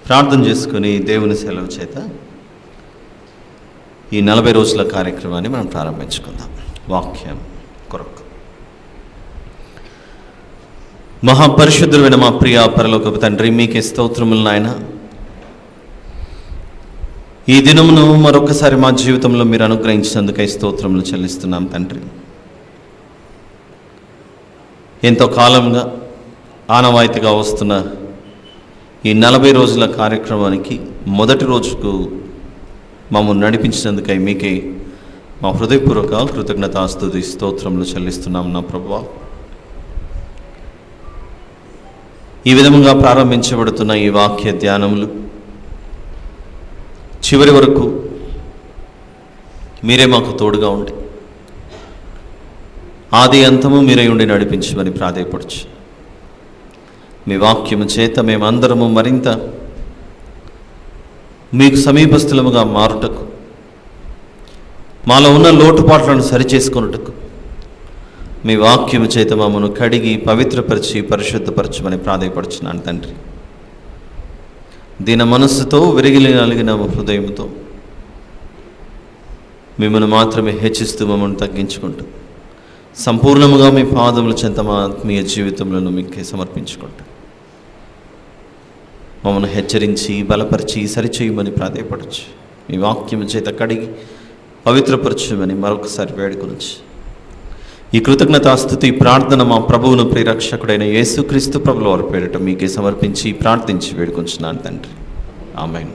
ప్రార్థన చేసుకుని దేవుని సెలవు చేత ఈ 40 రోజుల కార్యక్రమాన్ని మనం ప్రారంభించుకుందాం. వాక్యం కొరకు మహాపరిశుద్ధుడైన మా ప్రియ పరలోకపు తండ్రి, మీకే స్తోత్రములు నాయన. ఈ దినమును మరొకసారి మా జీవితంలో మీరు అనుగ్రహించినందుకై స్తోత్రములు చెల్లిస్తున్నాం తండ్రి. ఎంతో కాలంగా ఆనవాయితీగా వస్తున్న ఈ 40 రోజుల కార్యక్రమానికి మొదటి రోజుకు మమ్మల్ని నడిపించినందుకై మీకే మా హృదయపూర్వక కృతజ్ఞతాస్తుతి స్తోత్రములు చెల్లిస్తున్నాం నా ప్రభువా. ఈ విధముగా ప్రారంభించబడుతున్న ఈ వాక్య ధ్యానములు చివరి వరకు మీరే మాకు తోడుగా ఉండి ఆది అంతము మీరై ఉండి నడిపించమని ప్రాధేయపడుచు. మీ వాక్యము చేత మేమందరము మరింత మీకు సమీపస్థలముగా మారుటకు, మాలో ఉన్న లోటుపాట్లను సరిచేసుకొనుటకు మీ వాక్యము చేత మమ్మను కడిగి పవిత్రపరిచి పరిశుద్ధపరచమని ప్రాధేయపడుచున్నాను తండ్రి. దీన మనస్సుతో విరిగిలి నలిగిన హృదయంతో మిమ్మల్ని మాత్రమే హెచ్చిస్తూ మమ్మల్ని తగ్గించుకుంటూ సంపూర్ణముగా మీ పాదముల చెంత మా ఆత్మీయ జీవితంలో మీకే సమర్పించుకుంటూ మమ్మల్ని హెచ్చరించి బలపరిచి సరిచేయమని ప్రాధేయపడచ్చు. మీ వాక్యము చేత కడిగి పవిత్రపరచమని మరొకసారి వేడుకొనొచ్చు. ఈ కృతజ్ఞతాస్తుతి ప్రార్థన మా ప్రభువును ప్రియరక్షకుడైన యేసుక్రీస్తు ప్రభుల వారి పేరిట మీకే సమర్పించి ప్రార్థించి వేడుకొంచున్నాను తండ్రి. ఆమేన్.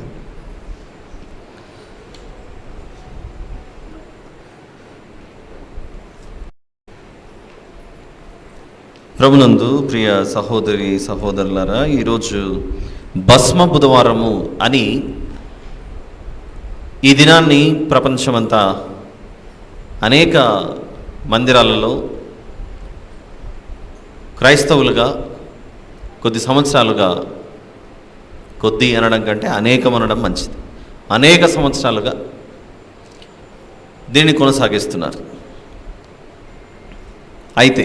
ప్రభునందు ప్రియ సహోదరి సహోదరులారా, ఈరోజు భస్మ బుధవారము అని ఈ దినాన్ని ప్రపంచమంతా అనేక మందిరాలలో క్రైస్తవులుగా కొద్ది సంవత్సరాలుగా, కొద్ది అనడం కంటే అనేకం అనడం మంచిది, అనేక సంవత్సరాలుగా దీన్ని కొనసాగిస్తున్నారు. అయితే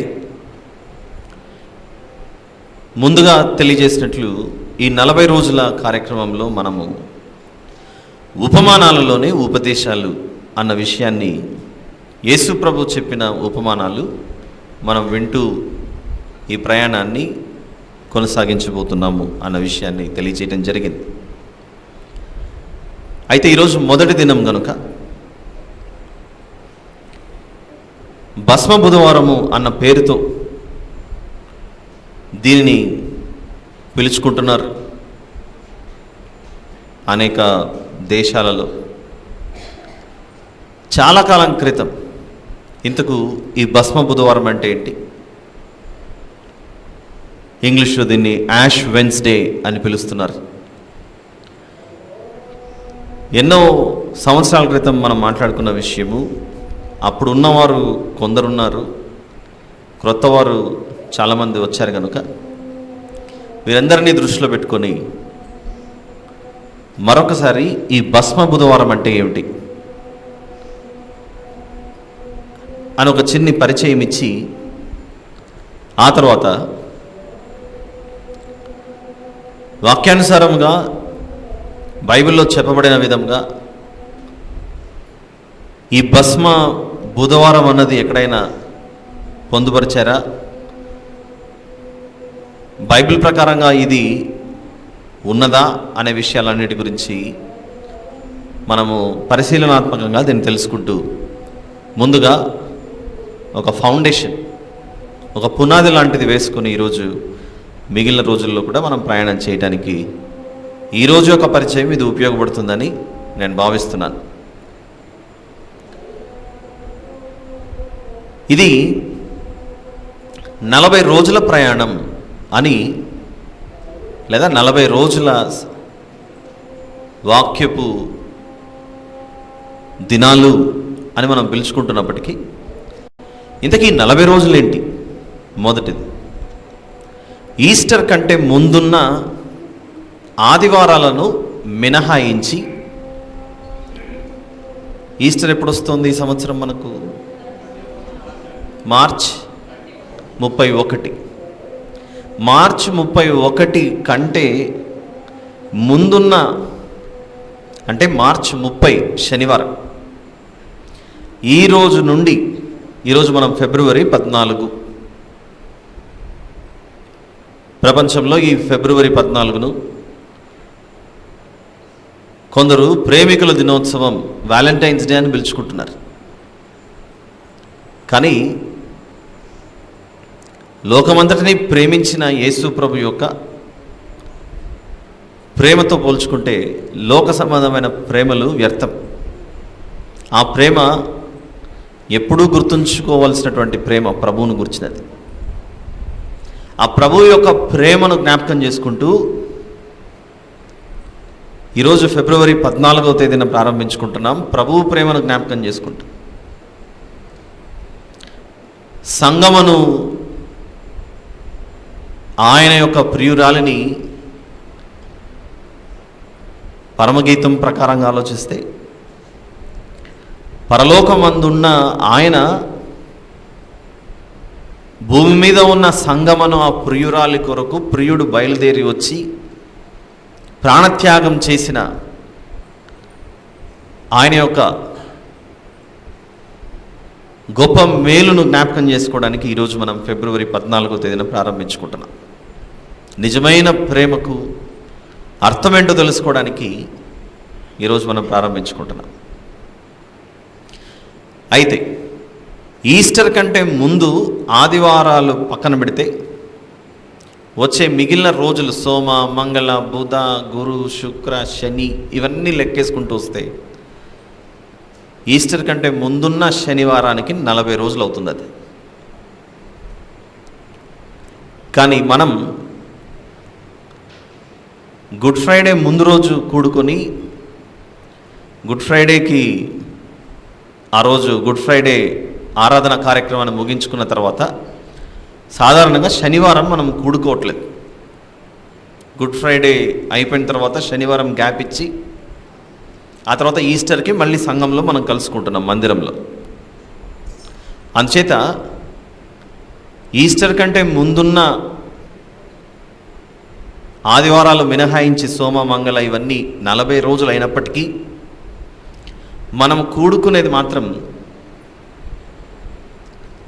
ముందుగా తెలియజేసినట్లు ఈ 40 రోజుల కార్యక్రమంలో మనము ఉపమానాలలోనే ఉపదేశాలు అన్న విషయాన్ని, యేసు ప్రభు చెప్పిన ఉపమానాలు మనం వింటూ ఈ ప్రయాణాన్ని కొనసాగించబోతున్నాము అన్న విషయాన్ని తెలియజేయడం జరిగింది. అయితే ఈరోజు మొదటి దినం కనుక భస్మ బుధవారము అన్న పేరుతో దీనిని పిలుచుకుంటున్నారు అనేక దేశాలలో. చాలా కాలం క్రితం ఇంతకు ఈ భస్మ బుధవారం అంటే ఏంటి? ఇంగ్లీష్లో దీన్ని యాష్ వెన్స్డే అని పిలుస్తున్నారు. ఎన్నో సంవత్సరాల క్రితం మనం మాట్లాడుకున్న విషయము. అప్పుడు ఉన్నవారు కొందరున్నారు, క్రొత్తవారు చాలామంది వచ్చారు కనుక వీరందరినీ దృష్టిలో పెట్టుకొని మరొకసారి ఈ భస్మ బుధవారం అంటే ఏమిటి అని ఒక చిన్ని పరిచయం ఇచ్చి, ఆ తర్వాత వాక్యానుసారంగా బైబిల్లో చెప్పబడిన విధంగా ఈ భస్మ బుధవారం అన్నది ఎక్కడైనా పొందుపరిచారా, బైబిల్ ప్రకారంగా ఇది ఉన్నదా అనే విషయాలన్నిటి గురించి మనము పరిశీలనాత్మకంగా దీన్ని తెలుసుకుంటూ ముందుగా ఒక ఫౌండేషన్, ఒక పునాది లాంటిది వేసుకుని ఈరోజు మిగిలిన రోజుల్లో కూడా మనం ప్రయాణం చేయడానికి ఈరోజు ఒక పరిచయం ఇది ఉపయోగపడుతుందని నేను భావిస్తున్నాను. ఇది 40 రోజుల ప్రయాణం అని, లేదా 40 రోజుల వాక్యపు దినాలు అని మనం పిలుచుకుంటున్నప్పటికీ ఇంతకీ 40 రోజులు ఏంటి? మొదటిది, ఈస్టర్ కంటే ముందున్న ఆదివారాలను మినహాయించి, ఈస్టర్ ఎప్పుడు వస్తుంది ఈ సంవత్సరం మనకు? మార్చ్ 31. మార్చి 31 కంటే ముందున్న అంటే మార్చి 30 శనివారం, ఈరోజు నుండి, ఈరోజు మనం ఫిబ్రవరి 14, ప్రపంచంలో ఈ ఫిబ్రవరి 14ను కొందరు ప్రేమికుల దినోత్సవం, వ్యాలంటైన్స్ డే అని పిలుచుకుంటున్నారు. కానీ లోకమంతటిని ప్రేమించిన యేసు ప్రభు యొక్క ప్రేమతో పోల్చుకుంటే లోక సంబంధమైన ప్రేమలు వ్యర్థం. ఆ ప్రేమ ఎప్పుడూ గుర్తుంచుకోవాల్సినటువంటి ప్రేమ ప్రభువును గురించినది. ఆ ప్రభువు యొక్క ప్రేమను జ్ఞాపకం చేసుకుంటూ ఈరోజు ఫిబ్రవరి 14వ తేదీన ప్రారంభించుకుంటున్నాం. ప్రభువు ప్రేమను జ్ఞాపకం చేసుకుంటూ సంగమను, ఆయన యొక్క ప్రియురాలిని పరమగీతం ప్రకారంగా ఆలోచిస్తే పరలోకమందున్న ఆయన భూమి మీద ఉన్న సంగమను, ఆ ప్రియురాలి కొరకు ప్రియుడు బయలుదేరి వచ్చి ప్రాణత్యాగం చేసిన ఆయన యొక్క గొప్ప మేలును జ్ఞాపకం చేసుకోవడానికి ఈరోజు మనం ఫిబ్రవరి 14వ తేదీన ప్రారంభించుకుంటున్నాం. నిజమైన ప్రేమకు అర్థమేంటో తెలుసుకోవడానికి ఈరోజు మనం ప్రారంభించుకుంటున్నాం. అయితే ఈస్టర్ కంటే ముందు ఆదివారాలు పక్కన పెడితే వచ్చే మిగిలిన రోజులు సోమ, మంగళ, బుధ, గురు, శుక్ర, శని ఇవన్నీ లెక్కేసుకుంటూ వస్తే ఈస్టర్ కంటే ముందున్న శనివారానికి 40 రోజులు అవుతుంది అది. కానీ మనం గుడ్ ఫ్రైడే ముందు రోజు కూడుకొని గుడ్ ఫ్రైడేకి ఆ రోజు గుడ్ ఫ్రైడే ఆరాధన కార్యక్రమాన్ని ముగించుకున్న తర్వాత సాధారణంగా శనివారం మనం కూడుకోవట్లేదు. గుడ్ ఫ్రైడే అయిపోయిన తర్వాత శనివారం గ్యాప్ ఇచ్చి ఆ తర్వాత ఈస్టర్కి మళ్ళీ సంఘంలో మనం కలుసుకుంటున్నాం మందిరంలో. అందుచేత ఈస్టర్ కంటే ముందున్న ఆదివారాలు మినహాయించి సోమ, మంగళ ఇవన్నీ 40 రోజులు అయినప్పటికీ మనం కూడుకునేది మాత్రం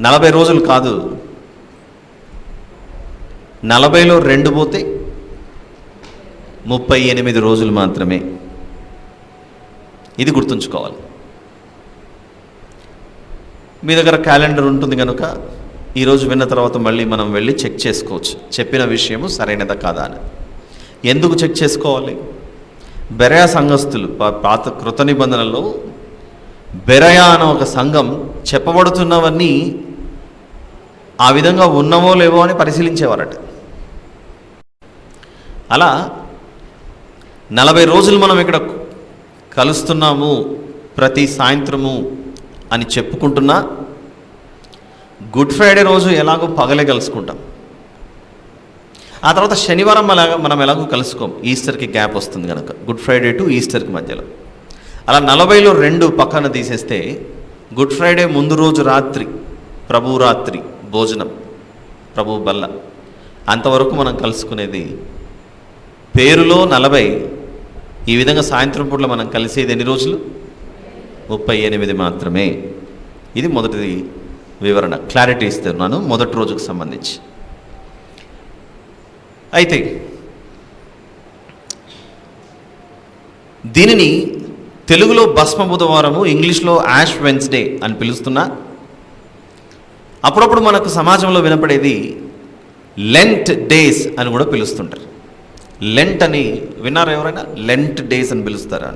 40 రోజులు కాదు, 40లో 2 పోతే 38 రోజులు మాత్రమే. ఇది గుర్తుంచుకోవాలి. మీ దగ్గర క్యాలెండర్ ఉంటుంది కనుక ఈరోజు విన్న తర్వాత మళ్ళీ మనం వెళ్ళి చెక్ చేసుకోవచ్చు చెప్పిన విషయము సరైనదా కాదా అని. ఎందుకు చెక్ చేసుకోవాలి? బెరయా సంఘస్థులు పాత కృత నిబంధనలో బెరయా అనే ఒక సంఘం చెప్పబడుతున్నవన్నీ ఆ విధంగా ఉన్నవో లేవో అని పరిశీలించేవారట. అలా 40 రోజులు మనం ఇక్కడ కలుస్తున్నాము ప్రతి సాయంత్రము అని చెప్పుకుంటున్నా గుడ్ ఫ్రైడే రోజు ఎలాగో పగలే కలుసుకుంటాం. ఆ తర్వాత శనివారం మనం ఎలాగో కలుసుకోం, ఈస్టర్కి గ్యాప్ వస్తుంది కనుక గుడ్ ఫ్రైడే టు ఈస్టర్కి మధ్యలో. అలా 40లో 2 పక్కన తీసేస్తే గుడ్ ఫ్రైడే ముందు రోజు రాత్రి ప్రభు రాత్రి భోజనం, ప్రభు బల్ల, అంతవరకు మనం కలుసుకునేది. పేరులో 40, ఈ విధంగా సాయంత్రం పూట్ల మనం కలిసేది ఎన్ని రోజులు? 38 మాత్రమే. ఇది మొదటిది వివరణ, క్లారిటీ ఇస్తున్నాను మొదటి రోజుకు సంబంధించి. అయితే దీనిని తెలుగులో భస్మ బుధవారము, ఇంగ్లీష్లో యాష్ వెన్స్డే అని పిలుస్తున్నా. అప్పుడప్పుడు మనకు సమాజంలో వినపడేది లెంట్ డేస్ అని కూడా పిలుస్తుంటారు. లెంట్ అని విన్నారా ఎవరైనా? లెంట్ డేస్ అని పిలుస్తారా?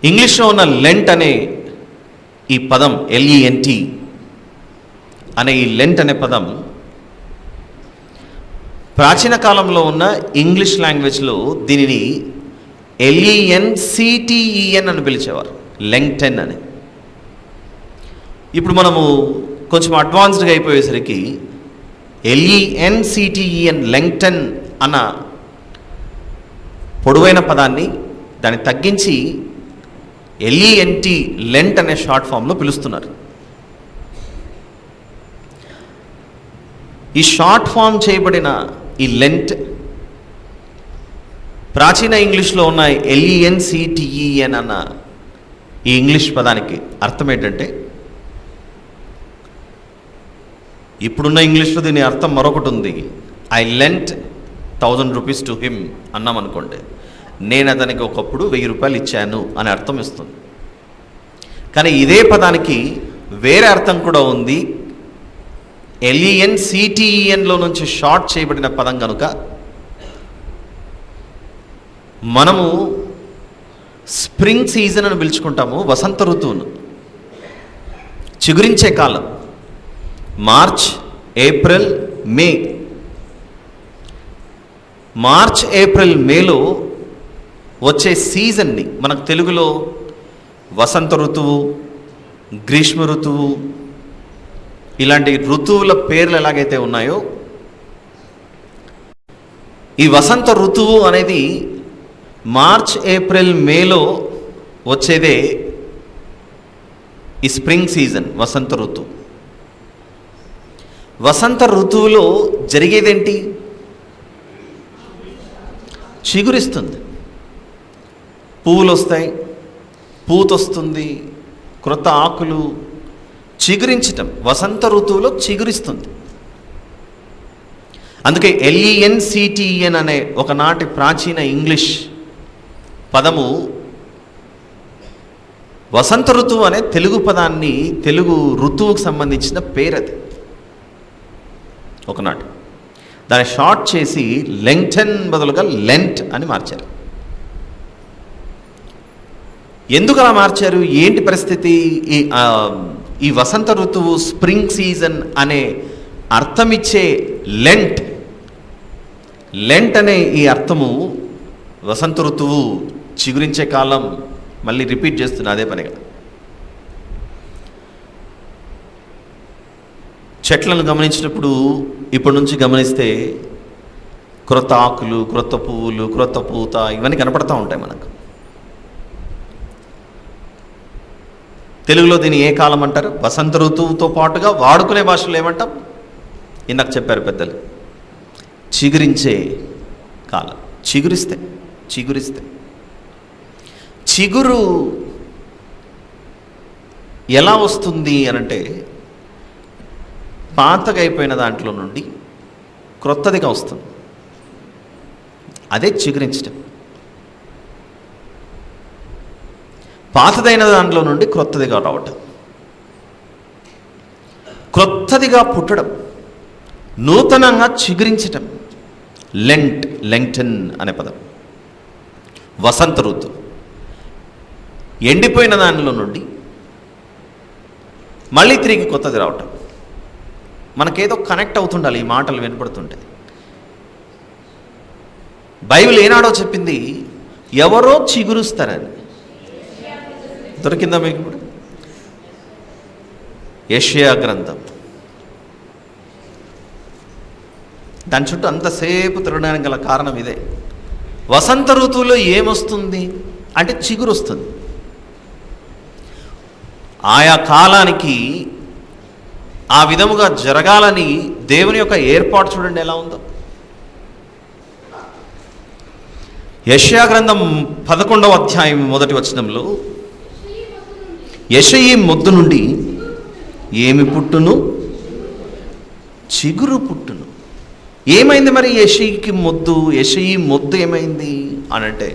ఇంగ్లీష్లో ఉన్న లెంట్ అనే ఈ పదం, LENT అనే ఈ లెంట్ అనే పదం ప్రాచీన కాలంలో ఉన్న ఇంగ్లీష్ లాంగ్వేజ్లో దీనిని LENCTEN అని పిలిచేవారు, లెంగ్టెన్ అని. ఇప్పుడు మనము కొంచెం అడ్వాన్స్డ్గా అయిపోయేసరికి LENCTEN, లెంగ్టెన్ అన్న పొడవైన పదాన్ని దాన్ని తగ్గించి LENT, లెంట్ అనే షార్ట్ ఫామ్లో పిలుస్తున్నారు. ఈ షార్ట్ ఫామ్ చేయబడిన ఈ లెంట్ ప్రాచీన ఇంగ్లీష్లో ఉన్న LENCTEN అన్న ఈ ఇంగ్లీష్ పదానికి అర్థం ఏంటంటే, ఇప్పుడున్న ఇంగ్లీష్లో దీని అర్థం మరొకటి ఉంది. I lent 1000 rupees to him అన్నాం అనుకోండి, నేను అతనికి ఒకప్పుడు 1000 రూపాయలు ఇచ్చాను అని అర్థం ఇస్తుంది. కానీ ఇదే పదానికి వేరే అర్థం కూడా ఉంది. LENCTENలో నుంచి షార్ట్ చేయబడిన పదం కనుక మనము స్ప్రింగ్ సీజన్ అని పిలుచుకుంటాము. వసంత ఋతువును, చిగురించే కాలం, మార్చ్, ఏప్రిల్, మే. మార్చ్, ఏప్రిల్, మేలో వచ్చే సీజన్ని మనకు తెలుగులో వసంత ఋతువు, గ్రీష్మ ఋతువు, ఇలాంటి ఋతువుల పేర్లు ఎలాగైతే ఉన్నాయో, ఈ వసంత ఋతువు అనేది మార్చ్, ఏప్రిల్, మేలో వచ్చేదే ఈ స్ప్రింగ్ సీజన్, వసంత ఋతువు. వసంత ఋతువులో జరిగేదేంటి? చిగురిస్తుంది, పువ్వులు వస్తాయి, పూతొస్తుంది, క్రొత్త ఆకులు, చిగురించటం. వసంత ఋతువులో చిగురిస్తుంది. అందుకే LENCTEN అనే ఒకనాటి ప్రాచీన ఇంగ్లీష్ పదము వసంత ఋతువు అనే తెలుగు పదాన్ని, తెలుగు ఋతువుకు సంబంధించిన పేరది. ఒకనాటి దాన్ని షార్ట్ చేసి లెంగ్టన్ బదులుగా లెంట్ అని మార్చారు. ఎందుకు అలా మార్చారు? ఏంటి పరిస్థితి? ఈ వసంత ఋతువు, స్ప్రింగ్ సీజన్ అనే అర్థమిచ్చే లెంట్ అనే ఈ అర్థము వసంత ఋతువు, చిగురించే కాలం, మళ్ళీ రిపీట్ చేస్తున్నా అదే పనిగా. చెట్లను గమనించినప్పుడు ఇప్పటి నుంచి గమనిస్తే క్రొత్త ఆకులు, క్రొత్త పువ్వులు, క్రొత్త పూత ఇవన్నీ కనపడతా ఉంటాయి మనకు. తెలుగులో దీన్ని ఏ కాలం అంటారు? వసంత ఋతువుతో పాటుగా వాడుకునే భాషలో ఏమంటాం? ఇందాక చెప్పారు పెద్దలు, చిగురించే కాలం. చిగురిస్తే చిగురు ఎలా వస్తుంది అనంటే, పాతగా అయిపోయిన దాంట్లో నుండి క్రొత్తదిగా వస్తుంది. అదే చిగురించటం. పాతదైన దాంట్లో నుండి క్రొత్తదిగా రావటం, క్రొత్తదిగా పుట్టడం, నూతనంగా చిగురించటం. లెంగ్టన్ అనే పదం. వసంత ఋతువు. ఎండిపోయిన దానిలో నుండి మళ్ళీ తిరిగి కొత్తది రావటం. మనకేదో కనెక్ట్ అవుతుండాలి ఈ మాటలు వినపడుతుంటే. బైబిల్ ఏనాడో చెప్పింది, ఎవరో చిగురుస్తారని. దొరికిందా మీకు ఇప్పుడు? యెషయా గ్రంథం. దాని చుట్టూ అంతసేపు తిరగడానికి గల కారణం ఇదే. వసంత ఋతువులో ఏమొస్తుంది అంటే చిగురు వస్తుంది. ఆయా కాలానికి ఆ విధముగా జరగాలని దేవుని యొక్క ఏర్పాటు చూడండి ఎలా ఉందో. యెషయా గ్రంథం 11వ అధ్యాయం 1వ వచనంలో, యెషయి మొద్దు నుండి ఏమి పుట్టును? చిగురు పుట్టును. ఏమైంది మరి యెషయికి మొద్దు? యెషయి మొద్దు ఏమైంది అనంటే,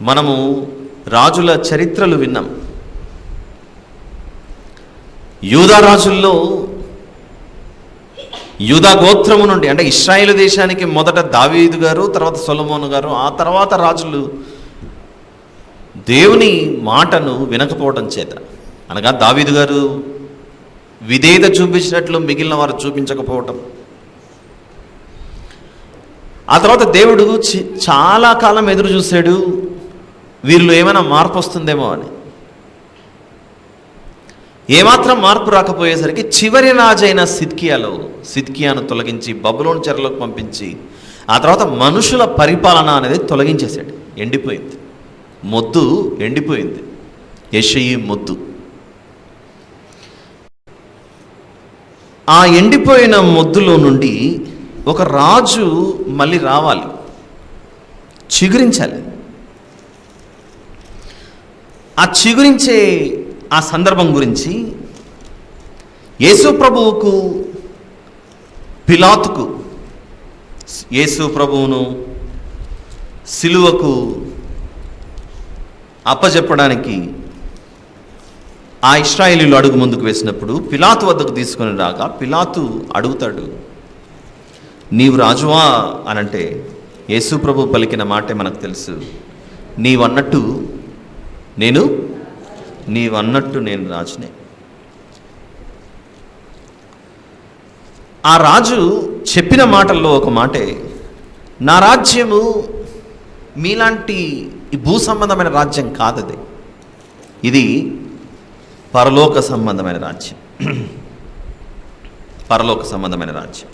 మనము రాజుల చరిత్రలు విన్నాం. యూదా రాజుల్లో, యూదా గోత్రము నుండి, అంటే ఇశ్రాయేలు దేశానికి మొదట దావీదు గారు, తర్వాత సొలొమోను గారు, ఆ తర్వాత రాజులు దేవుని మాటను వినకపోవడం చేత, అనగా దావీదు గారు విధేయత చూపించినట్లు మిగిలిన వారు చూపించకపోవటం, ఆ తర్వాత దేవుడు చాలా కాలం ఎదురు చూశాడు వీళ్ళు ఏమైనా మార్పు వస్తుందేమో అని. ఏమాత్రం మార్పు రాకపోయేసరికి చివరి రాజైన సిద్కియాను తొలగించి బబులోను చెరలోకి పంపించి, ఆ తర్వాత మనుషుల పరిపాలన అనేది తొలగించేశాడు. ఎండిపోయింది, మొద్దు ఎండిపోయింది. యెషయి మొద్దు. ఆ ఎండిపోయిన మొద్దులో నుండి ఒక రాజు మళ్ళీ రావాలి, చిగురించాలి. ఆ చిగురించే ఆ సందర్భం గురించి యేసు ప్రభువుకు, పిలాతుకు, యేసు ప్రభువును సిలువకు అప్పజెప్పడానికి ఆ ఇశ్రాయేలీయులు అడుగు ముందుకు వేసినప్పుడు పిలాతు వద్దకు తీసుకొని రాగా పిలాతు అడుగుతాడు, నీవు రాజువా అనంటే యేసు ప్రభు పలికిన మాటే మనకు తెలుసు, నీవన్నట్టు నేను రాజునే. ఆ రాజు చెప్పిన మాటల్లో ఒక మాటే, నా రాజ్యము మీలాంటి ఈ భూ సంబంధమైన రాజ్యం కాదది, ఇది పరలోక సంబంధమైన రాజ్యం. పరలోక సంబంధమైన రాజ్యం.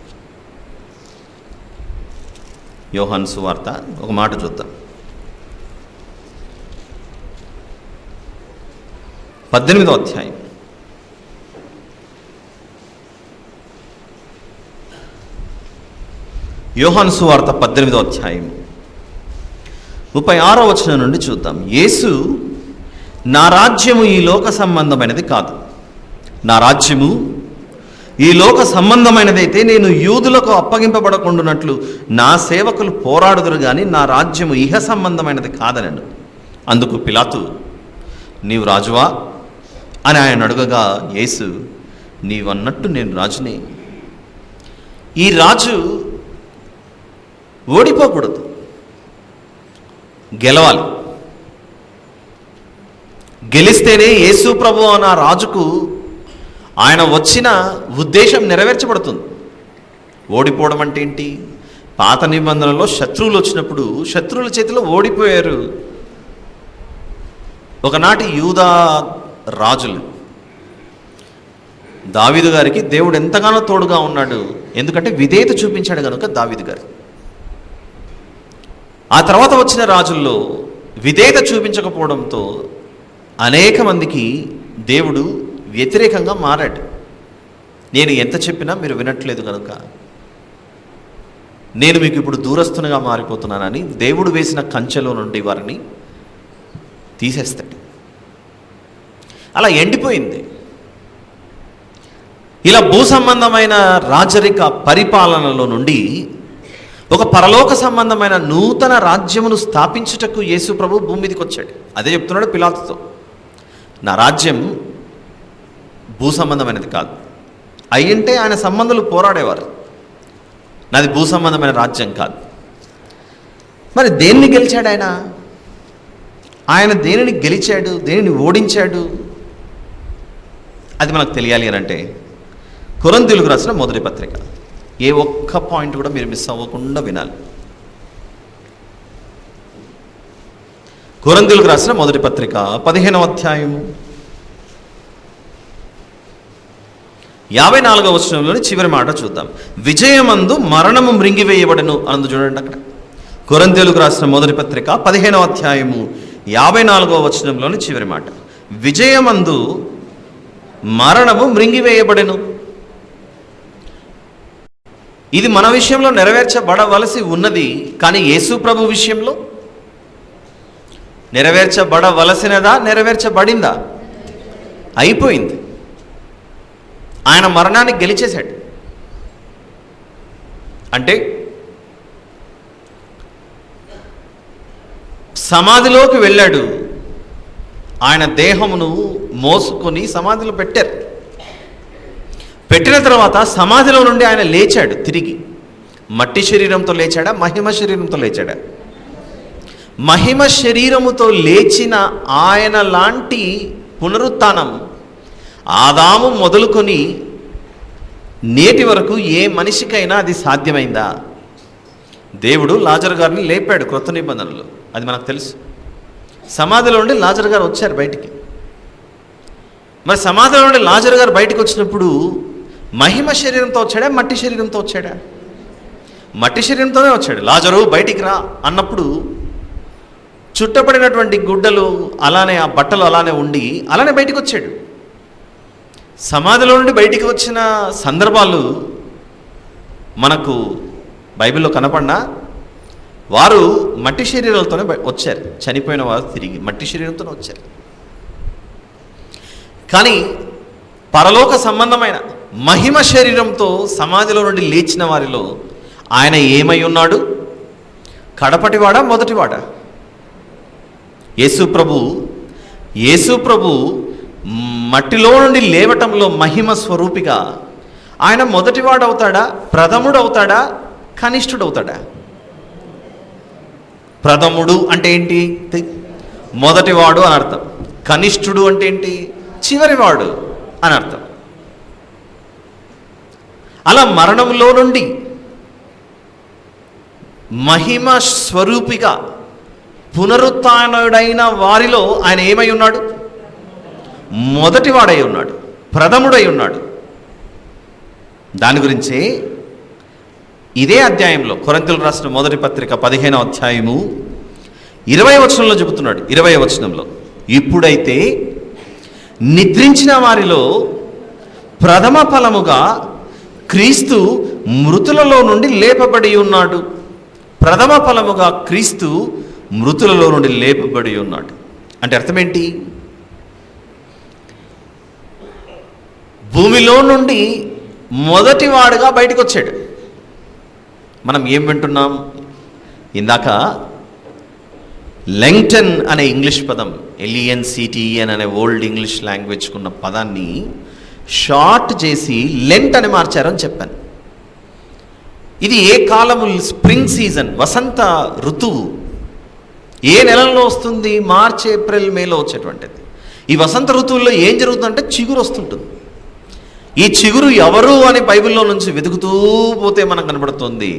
యోహాను సువార్త ఒక మాట చూద్దాం. 18వ అధ్యాయం. యోహాను సువార్త 18వ అధ్యాయం 36వ వచనం నుండి చూద్దాం. యేసు, నా రాజ్యము ఈ లోక సంబంధమైనది కాదు. నా రాజ్యము ఈ లోక సంబంధమైనదైతే నేను యూదులకు అప్పగింపబడకుండానట్లు నా సేవకులు పోరాడుదురు కానీ నా రాజ్యము ఇహ సంబంధమైనది కాదనను. అందుకు పిలాతు, నీవు రాజువా అని ఆయన అడుగగా యేసు, నీవన్నట్టు నేను రాజునే. ఈ రాజు ఓడిపోకూడదు, గెలవాలి. గెలిస్తేనే యేసు ప్రభు అన్న రాజుకు ఆయన వచ్చిన ఉద్దేశం నెరవేర్చబడుతుంది. ఓడిపోవడం అంటే ఏంటి? పాత నిబంధనలో శత్రువులు వచ్చినప్పుడు శత్రువుల చేతిలో ఓడిపోయారు. ఒకనాటి యూదా రాజులు, దావీదు గారికి దేవుడు ఎంతగానో తోడుగా ఉన్నాడు, ఎందుకంటే విధేయత చూపించాడు కనుక దావీదు గారు. ఆ తర్వాత వచ్చిన రాజుల్లో విధేయత చూపించకపోవడంతో అనేక మందికి దేవుడు వ్యతిరేకంగా మారాడు. నేను ఎంత చెప్పినా మీరు వినట్లేదు కనుక నేను మీకు ఇప్పుడు దూరస్తునిగా మారిపోతున్నానని దేవుడు వేసిన కంచెలో నుండి వారిని తీసేస్తాడు. అలా ఎండిపోయింది. ఇలా భూ సంబంధమైన రాజరిక పరిపాలనలో నుండి ఒక పరలోక సంబంధమైన నూతన రాజ్యమును స్థాపించుటకు యేసు ప్రభు భూమి మీదకి వచ్చాడు. అదే చెప్తున్నాడు పిలాతుతో, నా రాజ్యం భూ సంబంధమైనది కాదు. అయ్యింటే ఆయన సంబంధులు పోరాడేవారు, నాది భూ సంబంధమైన రాజ్యం కాదు. మరి దేన్ని గెలిచాడు ఆయన? ఆయన దేనిని గెలిచాడు, దేనిని ఓడించాడు? అది మనకు తెలియాలి అని అంటే కొరింథీయులకు రాసిన మొదటి పత్రిక, ఏ ఒక్క పాయింట్ కూడా మీరు మిస్ అవ్వకుండా వినాలి. కొరింథీయులకు రాసిన మొదటి పత్రిక 15వ అధ్యాయము 54వ వచనంలోని చివరి మాట చూద్దాం. విజయమందు మరణము మృంగివేయబడను అనందు చూడండి అక్కడ. కొరింథీయులకు రాసిన మొదటి పత్రిక 15వ అధ్యాయము 54వ వచనంలోని చివరి మాట, విజయమందు మరణము మృంగివేయబడెను. ఇది మన విషయంలో నెరవేర్చబడవలసి ఉన్నది, కానీ యేసు ప్రభు విషయంలో నెరవేర్చబడవలసినదా, నెరవేర్చబడిందా? అయిపోయింది. ఆయన మరణాన్ని గెలిచేశాడు. అంటే సమాధిలోకి వెళ్ళాడు, ఆయన దేహమును మోసుకొని సమాధిలో పెట్టారు. పెట్టిన తర్వాత సమాధిలో నుండి ఆయన లేచాడు తిరిగి. మట్టి శరీరంతో లేచాడా, మహిమ శరీరంతో లేచాడా? మహిమ శరీరముతో లేచిన ఆయన లాంటి పునరుత్థానం ఆదాము మొదలుకొని నేటి వరకు ఏ మనిషికైనా అది సాధ్యమైందా? దేవుడు లాజరు గారిని లేపాడు క్రొత్త నిబంధనలు, అది మనకు తెలుసు. సమాధిలో నుండి లాజరు గారు వచ్చారు బయటికి. మరి సమాధిలో నుండి లాజరు గారు బయటకు వచ్చినప్పుడు మహిమ శరీరంతో వచ్చాడా, మట్టి శరీరంతో వచ్చాడా? మట్టి శరీరంతోనే వచ్చాడు. లాజరు బయటికి రా అన్నప్పుడు చుట్టబడినటువంటి గుడ్డలు అలానే, ఆ బట్టలు అలానే ఉండి అలానే బయటికి వచ్చాడు. సమాధిలో నుండి బయటికి వచ్చిన సందర్భాలు మనకు బైబిల్లో కనపడినా వారు మట్టి శరీరాలతోనే వచ్చారు. చనిపోయిన వారు తిరిగి మట్టి శరీరంతోనే వచ్చారు. కానీ పరలోక సంబంధమైన మహిమ శరీరంతో సమాధిలో నుండి లేచిన వారిలో ఆయన ఏమై ఉన్నాడు? కడపటివాడా, మొదటివాడా? యేసు ప్రభు మట్టిలో నుండి లేవటంలో మహిమ స్వరూపిగా ఆయన మొదటివాడవుతాడా, ప్రథముడవుతాడా, కనిష్ఠుడవుతాడా? ప్రథముడు అంటే ఏంటి? మొదటివాడు అని అర్థం. కనిష్ఠుడు అంటే ఏంటి? చివరివాడు అని అర్థం. అలా మరణంలో నుండి మహిమ స్వరూపిగా పునరుత్థానుడైన వారిలో ఆయన ఏమై ఉన్నాడు? మొదటివాడై ఉన్నాడు, ప్రథముడై ఉన్నాడు. దాని గురించే ఇదే అధ్యాయంలో కొరింథీయులకు రాసిన మొదటి పత్రిక 15వ అధ్యాయము 20వ వచనంలో చెబుతున్నాడు. 20వ వచనంలో, ఇప్పుడైతే నిద్రించిన వారిలో ప్రథమ ఫలముగా క్రీస్తు మృతులలో నుండి లేపబడి ఉన్నాడు. ప్రథమ ఫలముగా క్రీస్తు మృతులలో నుండి లేపబడి ఉన్నాడు అంటే అర్థమేంటి? భూమిలో నుండి మొదటివాడుగా బయటకు వచ్చాడు. మనం ఏం వింటున్నాం? ఇందాక లెంగ్టన్ అనే ఇంగ్లీష్ పదం, LENCTEN అనే ఓల్డ్ ఇంగ్లీష్ లాంగ్వేజ్కున్న పదాన్ని షార్ట్ చేసి లెంట్ అని మార్చారని చెప్పాను. ఇది ఏ కాలము? స్ప్రింగ్ సీజన్, వసంత ఋతువు. ఏ నెలల్లో వస్తుంది? మార్చ్, ఏప్రిల్, మేలో వచ్చేటువంటిది. ఈ వసంత ఋతువుల్లో ఏం జరుగుతుందంటే చిగురు వస్తుంటుంది. ఈ చిగురు ఎవరు అని బైబిల్లో నుంచి వెతుకుతూ పోతే మనకు కనబడుతుంది,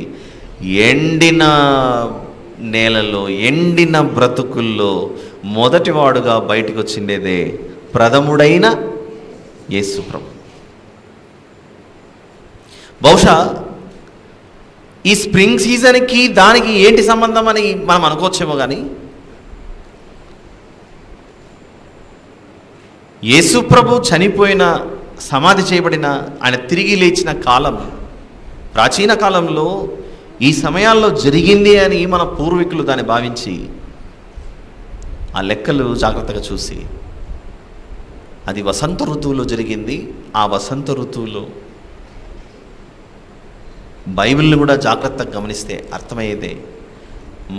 ఎండిన నేలలో, ఎండిన బ్రతుకుల్లో మొదటివాడుగా బయటికి వచ్చిండేదే ప్రథముడైన యేసు ప్రభు. బహుశా ఈ స్ప్రింగ్ సీజన్కి దానికి ఏంటి సంబంధం అని మనం అనుకోవచ్చేమో, కానీ యేసు ప్రభు చనిపోయిన, సమాధి చేయబడిన, ఆయన తిరిగి లేచిన కాలం ప్రాచీన కాలంలో ఈ సమయాల్లో జరిగింది అని మన పూర్వీకులు దాన్ని భావించి ఆ లెక్కలు జాగ్రత్తగా చూసి అది వసంత ఋతువులో జరిగింది. ఆ వసంత ఋతువులో బైబిల్ని కూడా జాగ్రత్తగా గమనిస్తే అర్థమయ్యేదే,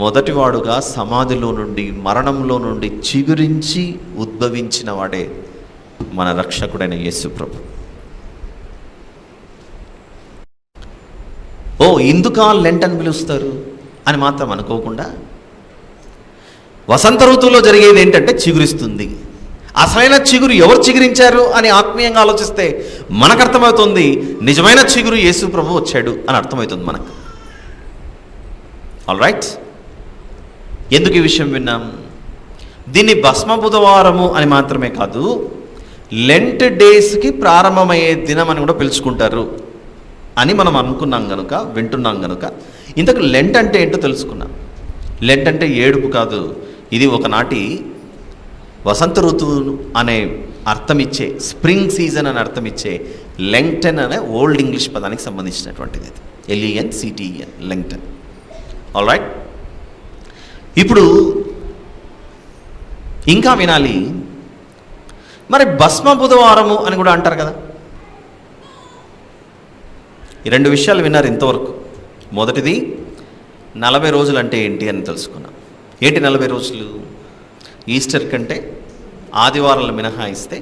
మొదటివాడుగా సమాధిలో నుండి, మరణంలో నుండి చిగురించి ఉద్భవించిన వాడే మన రక్షకుడైన యేసు ప్రభు. ఓ ఇందుకా లెంట్ అని పిలుస్తారు అని మాత్రం అనుకోకుండా, వసంత ఋతువులో జరిగేది ఏంటంటే చిగురిస్తుంది. అసలైన చిగురు ఎవరు చిగురించారు అని ఆత్మీయంగా ఆలోచిస్తే మనకు అర్థమవుతుంది, నిజమైన చిగురు యేసు ప్రభు వచ్చాడు అని అర్థమవుతుంది మనకు. ఆల్ రైట్, ఎందుకు ఈ విషయం విన్నాం? దీన్ని భస్మ బుధవారము అని మాత్రమే కాదు, లెంట్ డేస్కి ప్రారంభమయ్యే దినం అని కూడా పిలుచుకుంటారు అని మనం అనుకున్నాం కనుక, వింటున్నాం కనుక ఇంతకు లెంట్ అంటే ఏంటో తెలుసుకున్నాం. లెంట్ అంటే ఏడుపు కాదు, ఇది ఒకనాటి వసంత ఋతువు అనే అర్థమిచ్చే, స్ప్రింగ్ సీజన్ అని అర్థమిచ్చే లెంగ్టన్ అనే ఓల్డ్ ఇంగ్లీష్ పదానికి సంబంధించినటువంటిది. LENCTEN, లెంగ్టన్. ఆల్ రైట్, ఇప్పుడు ఇంకా వినాలి. మరి భస్మ బుధవారము అని కూడా అంటారు కదా. ఈ రెండు విషయాలు విన్నారు ఇంతవరకు. మొదటిది 40 రోజులు అంటే ఏంటి అని తెలుసుకున్నాం. ఏంటి 40 రోజులు? ఈస్టర్ కంటే ఆదివారాలు మినహాయిస్తే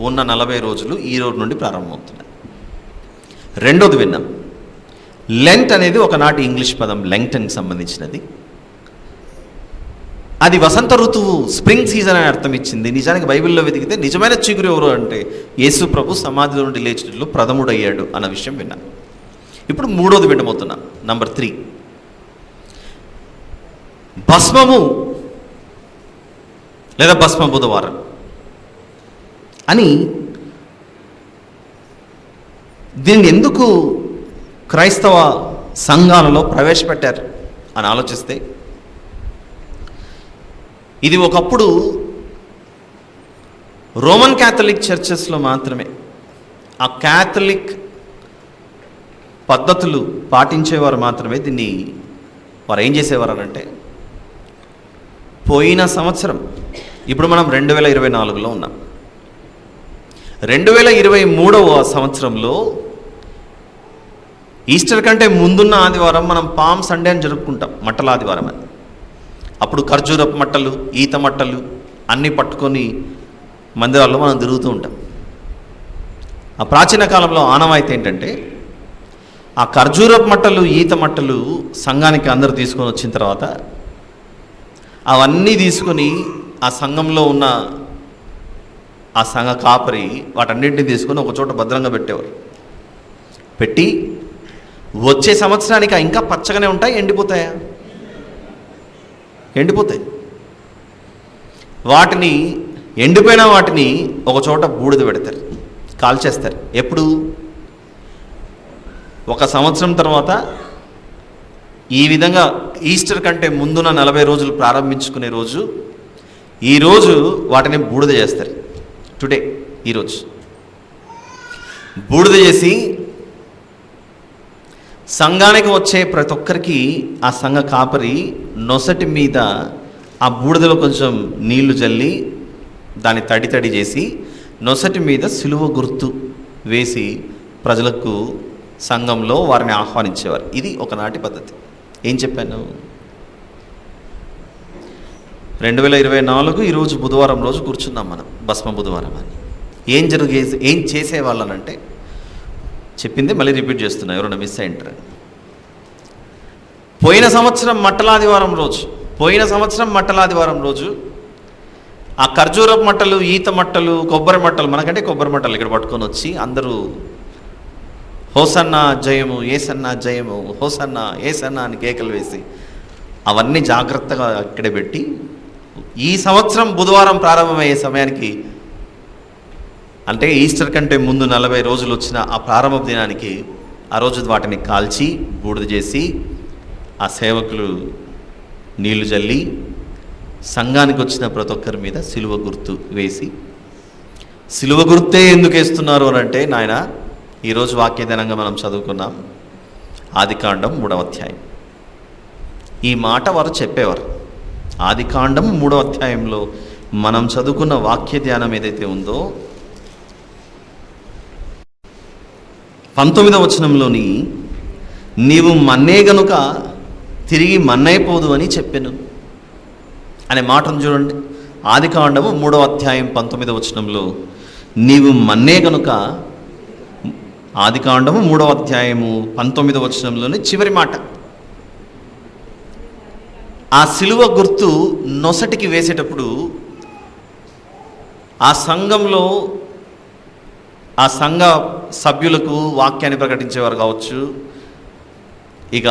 ఉన్న 40 రోజులు ఈ రోజు నుండి ప్రారంభమవుతున్నాయి. రెండోది విన్నాం, లెంట్ అనేది ఒకనాటి ఇంగ్లీష్ పదం, లెంగ్టన్కి సంబంధించినది. అది వసంత ఋతువు, స్ప్రింగ్ సీజన్ అని అర్థం ఇచ్చింది. నిజానికి బైబిల్లో వెతికితే నిజమైన చిగురు ఎవరు అంటే యేసు ప్రభు సమాధిలో నుండి లేచినట్లు ప్రథముడయ్యాడు అన్న విషయం విన్నాం. ఇప్పుడు మూడోది వినబోతున్నాం, నంబర్ 3. భస్మము లేదా భస్మ బుధవారం అని దీన్ని ఎందుకు క్రైస్తవ సంఘాలలో ప్రవేశపెట్టారు అని ఆలోచిస్తే, ఇది ఒకప్పుడు రోమన్ క్యాథలిక్ చర్చెస్లో మాత్రమే, ఆ క్యాథలిక్ పద్ధతులు పాటించేవారు మాత్రమే దీన్ని వారు ఏం చేసేవారు అంటే, పోయిన సంవత్సరం, ఇప్పుడు మనం 2024లో ఉన్నాం, 2023వ సంవత్సరంలో ఈస్టర్ కంటే ముందున్న ఆదివారం మనం పామ్ సండే అని జరుపుకుంటాం, మట్టల ఆదివారం అని. అప్పుడు ఖర్జూరపు మట్టలు, ఈత మట్టలు అన్నీ పట్టుకొని మందిరాల్లో మనం తిరుగుతూ ఉంటాం. ఆ ప్రాచీన కాలంలో ఆనవాయితీ ఏంటంటే, ఆ ఖర్జూరపు మట్టలు, ఈత మట్టలు సంఘానికి అందరూ తీసుకొని వచ్చిన తర్వాత అవన్నీ తీసుకొని ఆ సంఘంలో ఉన్న ఆ సంఘ కాపరి వాటన్నింటినీ తీసుకొని ఒక చోట భద్రంగా పెట్టేవారు. పెట్టి వచ్చే సంవత్సరానికి ఇంకా పచ్చగానే ఉంటాయి, ఎండిపోతాయా? ఎండిపోతాయి. వాటిని ఎండిపోయిన వాటిని ఒక చోట బూడిద పెడతారు, కాల్చేస్తారు. ఎప్పుడు? ఒక సంవత్సరం తర్వాత ఈ విధంగా ఈస్టర్ కంటే ముందున 40 రోజులు ప్రారంభించుకునే రోజు, ఈరోజు వాటిని బూడిద చేస్తారు. టుడే, ఈరోజు బూడిద చేసి సంఘానికి వచ్చే ప్రతి ఒక్కరికి ఆ సంఘ కాపరి నొసటి మీద ఆ బూడిదలో కొంచెం నీళ్లు జల్లి దాన్ని తడి చేసి నొసటి మీద సిలువ గుర్తు వేసి ప్రజలకు సంఘంలో వారిని ఆహ్వానించేవారు. ఇది ఒకనాటి పద్ధతి. ఏం చెప్పాను? 2024 ఈరోజు బుధవారం రోజు కూర్చున్నాం మనం, భస్మ బుధవారం అని. ఏం చేసేవాళ్ళనంటే, చెప్పింది మళ్ళీ రిపీట్ చేస్తున్నా, ఎవరైనా మిస్ అయింటారు. పోయిన సంవత్సరం మట్టలాదివారం రోజు ఆ ఖర్జూరపు మట్టలు, ఈత మట్టలు, కొబ్బరి మట్టలు, మనకంటే కొబ్బరి మట్టలు ఇక్కడ పట్టుకొని వచ్చి అందరూ హోసన్న జయము, ఏసన్న జయము, హోసన్న ఏసన్న అని కేకలు వేసి అవన్నీ జాగ్రత్తగా ఇక్కడే పెట్టి, ఈ సంవత్సరం బుధవారం ప్రారంభమయ్యే సమయానికి, అంటే ఈస్టర్ కంటే ముందు 40 రోజులు వచ్చిన ఆ ప్రారంభ దినానికి ఆ రోజు వాటిని కాల్చి బూడిద చేసి ఆ సేవకులు నీళ్లు జల్లి సంఘానికి వచ్చిన ప్రతి ఒక్కరి మీద సిలువ గుర్తు వేసి, సిలువ గుర్తే ఎందుకు వేస్తున్నారు అని అంటే, నాయన ఈరోజు వాక్యధనంగా మనం చదువుకున్నాం ఆదికాండం 3వ అధ్యాయం. ఈ మాట వారు చెప్పేవారు. ఆదికాండం 3వ అధ్యాయంలో మనం చదువుకున్న వాక్య ధ్యానం ఏదైతే ఉందో 19వ వచనంలోని, నీవు మన్నే గనుక తిరిగి మన్నైపోదు అని చెప్పాను అనే మాటను చూడండి. ఆదికాండము 3వ అధ్యాయం 19వ వచనంలో, నీవు మన్నే గనుక, ఆదికాండము 3వ అధ్యాయము 19వ వచనంలోని చివరి మాట. ఆ సిలువ గుర్తు నొసటికి వేసేటప్పుడు ఆ సంఘంలో ఆ సంఘ సభ్యులకు వాక్యాన్ని ప్రకటించేవారు కావచ్చు, ఇక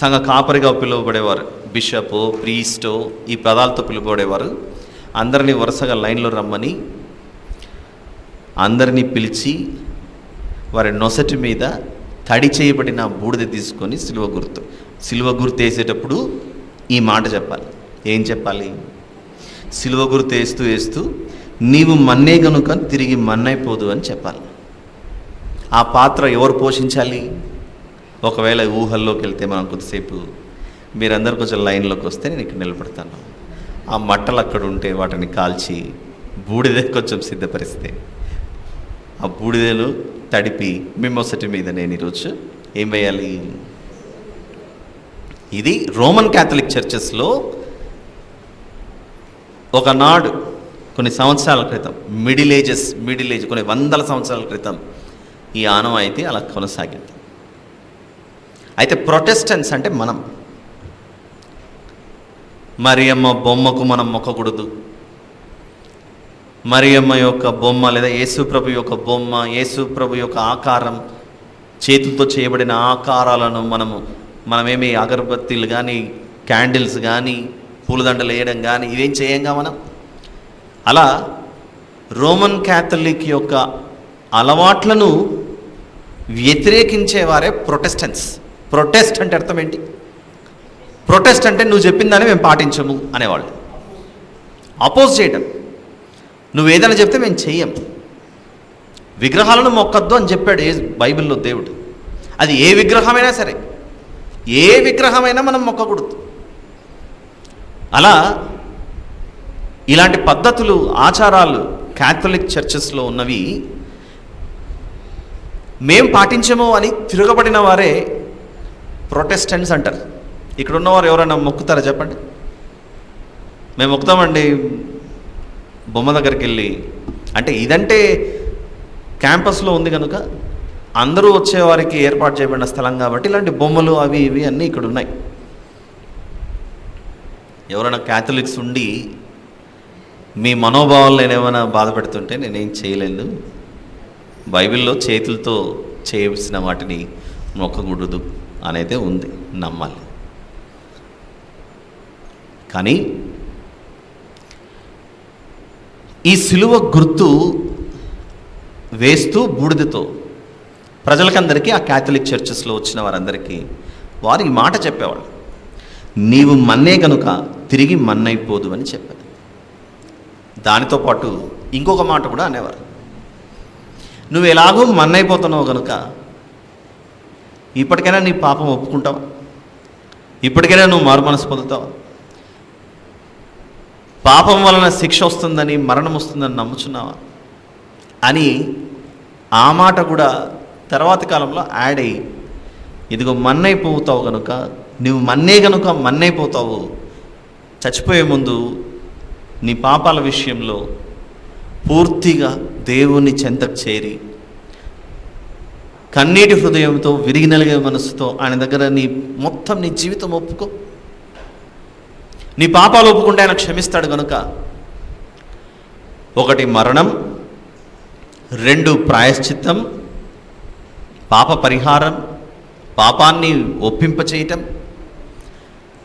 సంఘ కాపరిగా పిలువబడేవారు, బిషప్, ప్రీస్టో, ఈ పదాలతో పిలువబడేవారు. అందరినీ వరుసగా లైన్లో రమ్మని అందరినీ పిలిచి వారి నొసటి మీద తడి చేయబడిన బూడిద తీసుకొని సిలువ గుర్తు వేసేటప్పుడు ఈ మాట చెప్పాలి. ఏం చెప్పాలి? సిలువ గుర్తు వేస్తూ నీవు మన్నే గనుక తిరిగి మన్నైపోదు అని చెప్పాలి. ఆ పాత్ర ఎవరు పోషించాలి? ఒకవేళ ఊహల్లోకి వెళ్తే మనం కొద్దిసేపు, మీరందరూ కొంచెం లైన్లోకి వస్తే నేను ఇక్కడ నిలబడతాను. ఆ మట్టలు అక్కడ ఉంటే వాటిని కాల్చి బూడిద కొంచెం సిద్ధపరిస్తే ఆ బూడిదను తడిపి మిమ్మొసటి మీద నేను ఈరోజు ఏం వేయాలి? ఇది రోమన్ క్యాథలిక్ చర్చెస్లో ఒకనాడు కొన్ని సంవత్సరాల క్రితం, మిడిల్ ఏజ్ కొన్ని 100 సంవత్సరాల క్రితం ఈ ఆనవాయితీ అలా కొనసాగింది. అయితే ప్రొటెస్టెంట్స్ అంటే మనం, మరియమ్మ బొమ్మకు మనం మొక్కకూడదు, మరియమ్మ యొక్క బొమ్మ లేదా యేసుప్రభు యొక్క బొమ్మ, యేసుప్రభు యొక్క ఆకారం, చేతులతో చేయబడిన ఆకారాలను మనమేమి అగరబత్తీలు కానీ, క్యాండిల్స్ కానీ, పూలదండలు వేయడం కానీ ఇవేం చేయంగా మనం. అలా రోమన్ క్యాథలిక్ యొక్క అలవాట్లను వ్యతిరేకించేవారే ప్రొటెస్టెంట్స్. ప్రొటెస్ట్ అంటే అర్థం ఏంటి? ప్రొటెస్ట్ అంటే నువ్వు చెప్పిందాన్ని మేము పాటించము అనేవాళ్ళు. అపోజ్ చేయడం, నువ్వు ఏదైనా చెప్తే మేము చెయ్యం, విగ్రహాలను మొక్కద్దు అని చెప్పాడు బైబిల్లో దేవుడు. అది ఏ విగ్రహమైనా సరే, ఏ విగ్రహమైనా మనం మొక్కకూడదు. అలా ఇలాంటి పద్ధతులు, ఆచారాలు క్యాథలిక్ చర్చెస్లో ఉన్నవి మేం పాటించము అని తిరగబడిన వారే ప్రొటెస్టెంట్స్ అంటారు. ఇక్కడ ఉన్నవారు ఎవరైనా మొక్కుతారా చెప్పండి? మేము మొక్కుతామండి బొమ్మ దగ్గరికి వెళ్ళి. అంటే ఇదంటే క్యాంపస్లో ఉంది కనుక అందరూ వచ్చేవారికి ఏర్పాటు చేయబడిన స్థలం కాబట్టి ఇలాంటి బొమ్మలు అవి ఇవి అన్నీ ఇక్కడ ఉన్నాయి. ఎవరైనా క్యాథలిక్స్ ఉండి మీ మనోభావాలు నేనేమైనా బాధ పెడుతుంటే నేనేం చేయలేను. బైబిల్లో చేతులతో చేసిన వాటిని మొక్కకూడదు అనేది ఉంది, నమ్మాలి. కానీ ఈ సిలువ గుర్తు వేస్తూ బూడిదతో ప్రజలకందరికీ, ఆ క్యాథలిక్ చర్చెస్లో వచ్చిన వారందరికీ వారు ఈ మాట చెప్పేవాళ్ళు, నీవు మన్నే కనుక తిరిగి మన్నైపోదు అని చెప్పారు. దానితో పాటు ఇంకొక మాట కూడా అనేవారు, నువ్వు ఎలాగో మన్నైపోతున్నావు కనుక ఇప్పటికైనా నీ పాపం ఒప్పుకుంటావా? ఇప్పటికైనా నువ్వు మారు మనసు పొందుతావా? పాపం వలన శిక్ష వస్తుందని, మరణం వస్తుందని నమ్ముచున్నావా అని ఆ మాట కూడా తర్వాతి కాలంలో యాడ్ అయ్యి, ఇదిగో మన్నైపోతావు కనుక, నువ్వు మన్నే కనుక మన్నైపోతావు, చచ్చిపోయే ముందు నీ పాపాల విషయంలో పూర్తిగా దేవుని చెంతకు చేరి కన్నీటి హృదయంతో, విరిగి నలిగే మనసుతో ఆయన దగ్గర మొత్తం నీ జీవితం ఒప్పుకో. నీ పాపాలు ఒప్పుకుంటే ఆయన క్షమిస్తాడు కనుక, ఒకటి మరణం, రెండు ప్రాయశ్చిత్తం, పాప పరిహారం, పాపాన్ని ఒప్పింపచేయటం,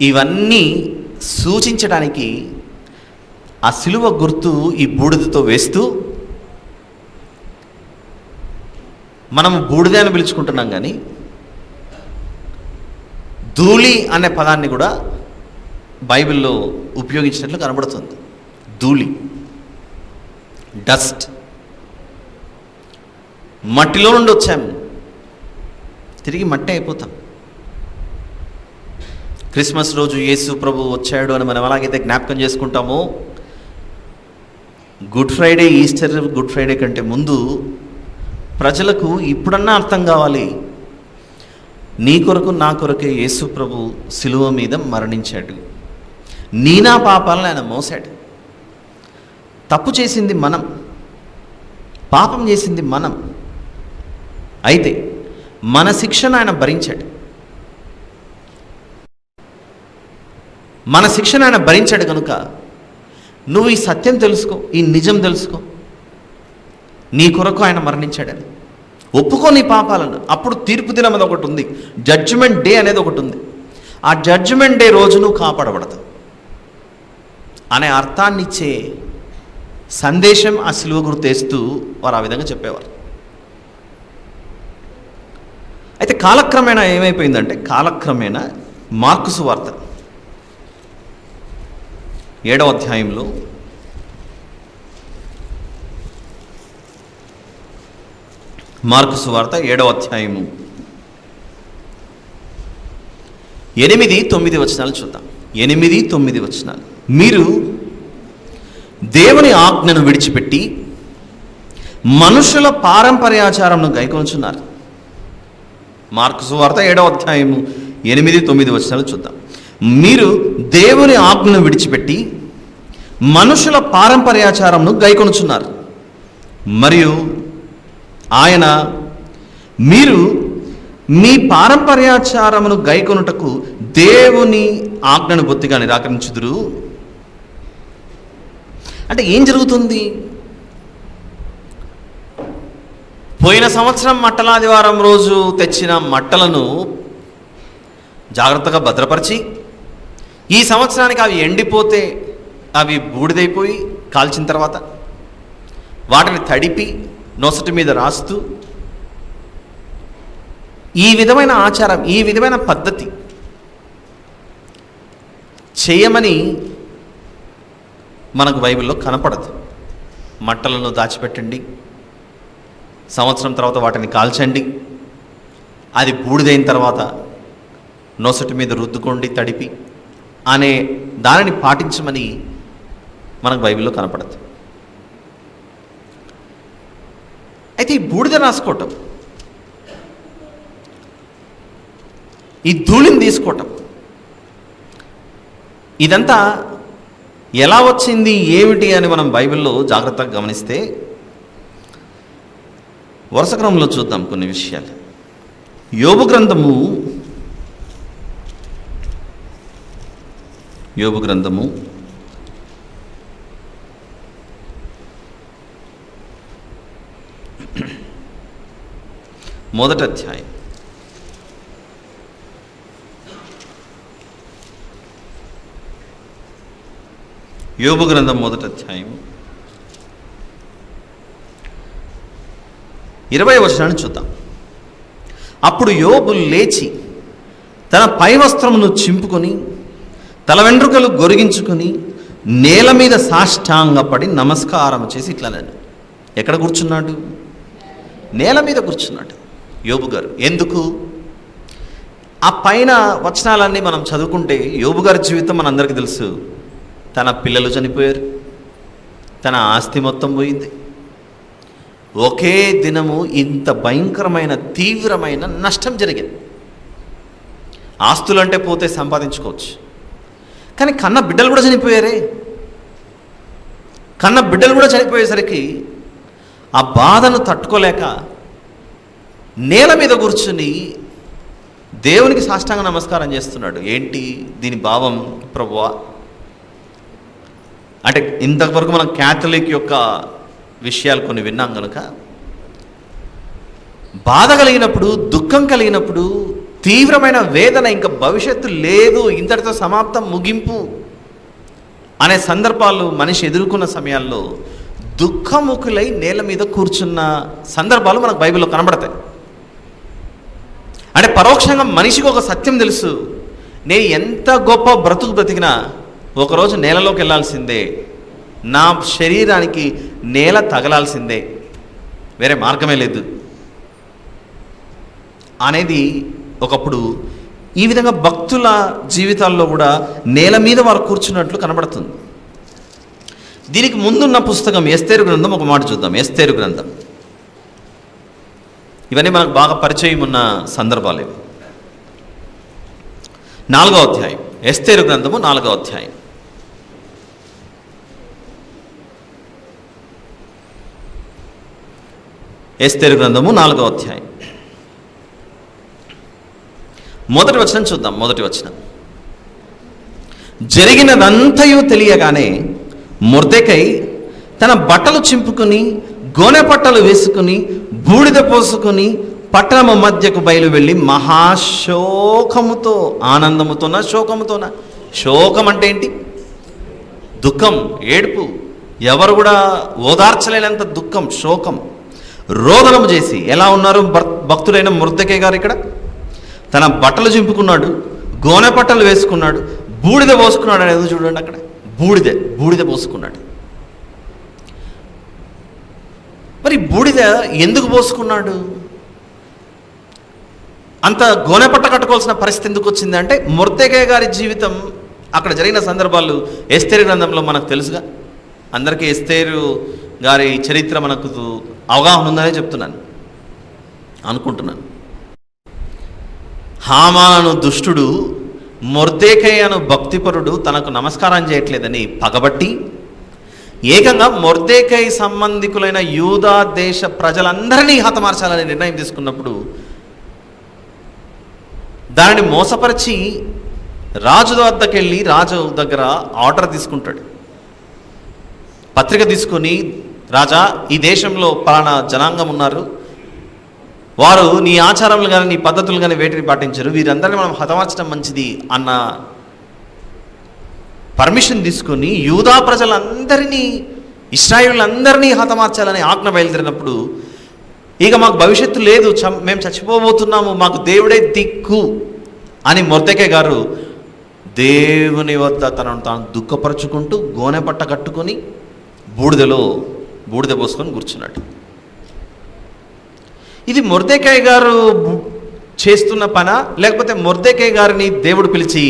ఇవన్నీ సూచించడానికి ఆ సిలువ గుర్తు ఈ బూడిదతో వేస్తూ, మనము బూడిద అని పిలుచుకుంటున్నాం కానీ ధూళి అనే పదాన్ని కూడా బైబిల్లో ఉపయోగించినట్లు కనబడుతుంది. ధూళి, డస్ట్. మట్టిలో నుండి వచ్చాము, తిరిగి మట్టి అయిపోతాం. క్రిస్మస్ రోజు యేసు ప్రభు వచ్చాడు అని మనం ఎలాగైతే జ్ఞాపకం చేసుకుంటామో, good Friday, Easter good Friday కంటే ముందు ప్రజలకు ఇప్పుడన్నా అర్థం కావాలి, నీ కొరకు నా కొరకే యేసు ప్రభు సిలువ మీద మరణించాడు, నీ నా పాపాలను ఆయన మోసాడు. తప్పు చేసింది మనం, పాపం చేసింది మనం. అయితే మన శిక్షను ఆయన భరించాడు. మన శిక్షను ఆయన భరించాడు కనుక నువ్వు ఈ సత్యం తెలుసుకో, ఈ నిజం తెలుసుకో, నీ కొరకు ఆయన మరణించాడని ఒప్పుకో నీ పాపాలను. అప్పుడు తీర్పు దినం అనేది ఒకటి ఉంది, జడ్జిమెంట్ డే అనేది ఒకటి ఉంది. ఆ జడ్జిమెంట్ డే రోజు నువ్వు కాపాడబడతావు అనే అర్థాన్ని ఇచ్చే సందేశం ఆ సిలువ గుర్తేస్తూ వారు ఆ విధంగా చెప్పేవారు. అయితే కాలక్రమేణా ఏమైపోయిందంటే, కాలక్రమేణా మార్కు సువార్త 7వ అధ్యాయంలో మార్కు సువార్త 7వ అధ్యాయము 8-9 వచనాలు చూద్దాం. 8-9 వచనాలు. మీరు దేవుని ఆజ్ఞను విడిచిపెట్టి మనుషుల పారంపర్యాచారంను గైకొనుచున్నారు. మార్కు సువార్త 7వ అధ్యాయము 8-9 వచనాలు చూద్దాం. మీరు దేవుని ఆజ్ఞను విడిచిపెట్టి మనుషుల పారంపర్యాచారంను గైకొనుచున్నారు, మరియు ఆయన మీరు మీ పారంపర్యాచారమును గైకొనుటకు దేవుని ఆజ్ఞను బొత్తిగా నిరాకరించుదురు. అంటే ఏం జరుగుతుంది? పోయిన సంవత్సరం మట్టలాదివారం రోజు తెచ్చిన మట్టలను జాగ్రత్తగా భద్రపరిచి, ఈ సంవత్సరానికి అవి ఎండిపోతే, అవి బూడిదైపోయి కాల్చిన తర్వాత వాటిని తడిపి నొసటి మీద రాస్తూ, ఈ విధమైన ఆచారం, ఈ విధమైన పద్ధతి చేయమని మనకు బైబిల్లో కనపడదు. మట్టలను దాచిపెట్టండి, సంవత్సరం తర్వాత వాటిని కాల్చండి అది బూడిదైన తర్వాత నొసటి మీద రుద్దుకోండి తడిపి అనే దానిని పాటించమని మనకు బైబిల్లో కనపడదు. అయితే ఈ బూడిద రాసుకోవటం, ఈ ధూళిని తీసుకోవటం, ఇదంతా ఎలా వచ్చింది ఏమిటి అని మనం బైబిల్లో జాగ్రత్తగా గమనిస్తే వరుస క్రమంలో చూద్దాం కొన్ని విషయాలు. యోబు గ్రంథము 1వ అధ్యాయం. యోబు గ్రంథం 1వ అధ్యాయం 20వ వచనాన్ని చూద్దాం. అప్పుడు యోబు లేచి తన పై వస్త్రమును చింపుకొని తల వెంట్రుకలు గొరిగించుకొని నేల మీద సాష్టాంగపడి నమస్కారం చేసి ఇట్లానండి. ఎక్కడ కూర్చున్నాడు? నేల మీద కూర్చున్నాడు యోబు గారు. ఎందుకు? ఆ పైన వచనాలన్నీ మనం చదువుకుంటే యోబు గారి జీవితం మనందరికీ తెలుసు. తన పిల్లలు చనిపోయారు, తన ఆస్తి మొత్తం పోయింది. ఒకే దినము ఇంత భయంకరమైన తీవ్రమైన నష్టం జరిగింది. ఆస్తులంటే పోతే సంపాదించుకోవచ్చు, కానీ కన్న బిడ్డలు కూడా చనిపోయారే. కన్న బిడ్డలు కూడా చనిపోయేసరికి ఆ బాధను తట్టుకోలేక నేల మీద కూర్చుని దేవునికి సాష్టాంగ నమస్కారం చేస్తున్నాడు. ఏంటి దీని భావం? ప్రభువా, అంటే ఇంతవరకు మనం క్యాథలిక్ యొక్క విషయాలు కొన్ని విన్నాం కనుక, బాధ కలిగినప్పుడు, దుఃఖం కలిగినప్పుడు, తీవ్రమైన వేదన, ఇంకా భవిష్యత్తు లేదు, ఇంతటితో సమాప్తం, ముగింపు అనే సందర్భాలు మనిషి ఎదుర్కొన్న సమయాల్లో దుఃఖముఖులై నేల మీద కూర్చున్న సందర్భాలు మనకు బైబిల్లో కనబడతాయి. అంటే పరోక్షంగా మనిషికి ఒక సత్యం తెలుసు, నేను ఎంత గొప్ప బ్రతుకు బ్రతికినా ఒకరోజు నేలలోకి వెళ్ళాల్సిందే, నా శరీరానికి నేల తగలాల్సిందే, వేరే మార్గమే లేదు అనేది ఒకప్పుడు ఈ విధంగా భక్తుల జీవితాల్లో కూడా నేల మీద వారు కూర్చున్నట్లు కనబడుతుంది. దీనికి ముందున్న పుస్తకం ఎస్తేరు గ్రంథం. ఒక మాట చూద్దాం. ఎస్తేరు గ్రంథం, ఇవన్నీ మనకు బాగా పరిచయం ఉన్న సందర్భాలు ఇవి. 4వ అధ్యాయం, ఎస్తేరు గ్రంథము 4వ అధ్యాయం. ఎస్తేరు గ్రంథము 4వ అధ్యాయం 1వ వచనం చూద్దాం. 1వ వచనం, జరిగినదంతయు తెలియగానే మొర్దెకై తన బట్టలు చింపుకొని గోనె పట్టలు వేసుకుని బూడిద పోసుకొని పట్టణము మధ్యకు బయలు వెళ్ళి మహాశోకముతో, ఆనందముతోన శోకముతోన, శోకం అంటే ఏంటి? దుఃఖం, ఏడుపు, ఎవరు కూడా ఓదార్చలేనంత దుఃఖం, శోకం, రోదనము చేసి. ఎలా ఉన్నారు భక్తుడైన మొర్దెకై గారు? ఇక్కడ తన బట్టలు చింపుకున్నాడు, గోనె పట్టలు వేసుకున్నాడు, బూడిద పోసుకున్నాడు అనేది చూడండి. అక్కడ బూడిద పోసుకున్నాడు. మరి బూడిద ఎందుకు పోసుకున్నాడు? అంత గోనె పట్ట కట్టుకోవాల్సిన పరిస్థితి ఎందుకు వచ్చింది అంటే, మొర్దెకై గారి జీవితం, అక్కడ జరిగిన సందర్భాలు ఎస్తేరు గ్రంథంలో మనకు తెలుసుగా. అందరికీ ఎస్తేరు గారి చరిత్ర మనకు అవగాహన ఉందనే చెప్తున్నాను, అనుకుంటున్నాను. హామాను దుష్టుడు మొర్దెకై అను భక్తిపరుడు తనకు నమస్కారం చేయట్లేదని పగబట్టి ఏకంగా మొర్దెకై సంబంధికులైన యూదా దేశ ప్రజలందరినీ హతమార్చాలని నిర్ణయం తీసుకున్నప్పుడు దానిని మోసపరిచి రాజు వద్దకెళ్ళి రాజు దగ్గర ఆర్డర్ తీసుకుంటాడు. పత్రిక తీసుకొని, రాజా, ఈ దేశంలో పలానా జనాంగం ఉన్నారు, వారు నీ ఆచారములు కానీ నీ పద్ధతులు కానీ వేటిని పాటించరు, వీరందరినీ మనం హతమార్చడం మంచిది అన్న పర్మిషన్ తీసుకొని యూదా ప్రజలందరినీ, ఇశ్రాయేలులందరినీ హతమార్చాలని ఆజ్ఞ బయలుదేరినప్పుడు, ఇక మాకు భవిష్యత్తు లేదు, మేము చచ్చిపోబోతున్నాము, మాకు దేవుడే దిక్కు అని మొర్దెకై గారు దేవుని వద్ద తనను తాను దుఃఖపరుచుకుంటూ గోనె పట్ట కట్టుకొని బూడిద పోసుకొని కూర్చున్నాడు. ఇది మొర్దెకై గారు చేస్తున్న పనా, లేకపోతే మొర్దెకై గారిని దేవుడు పిలిచి,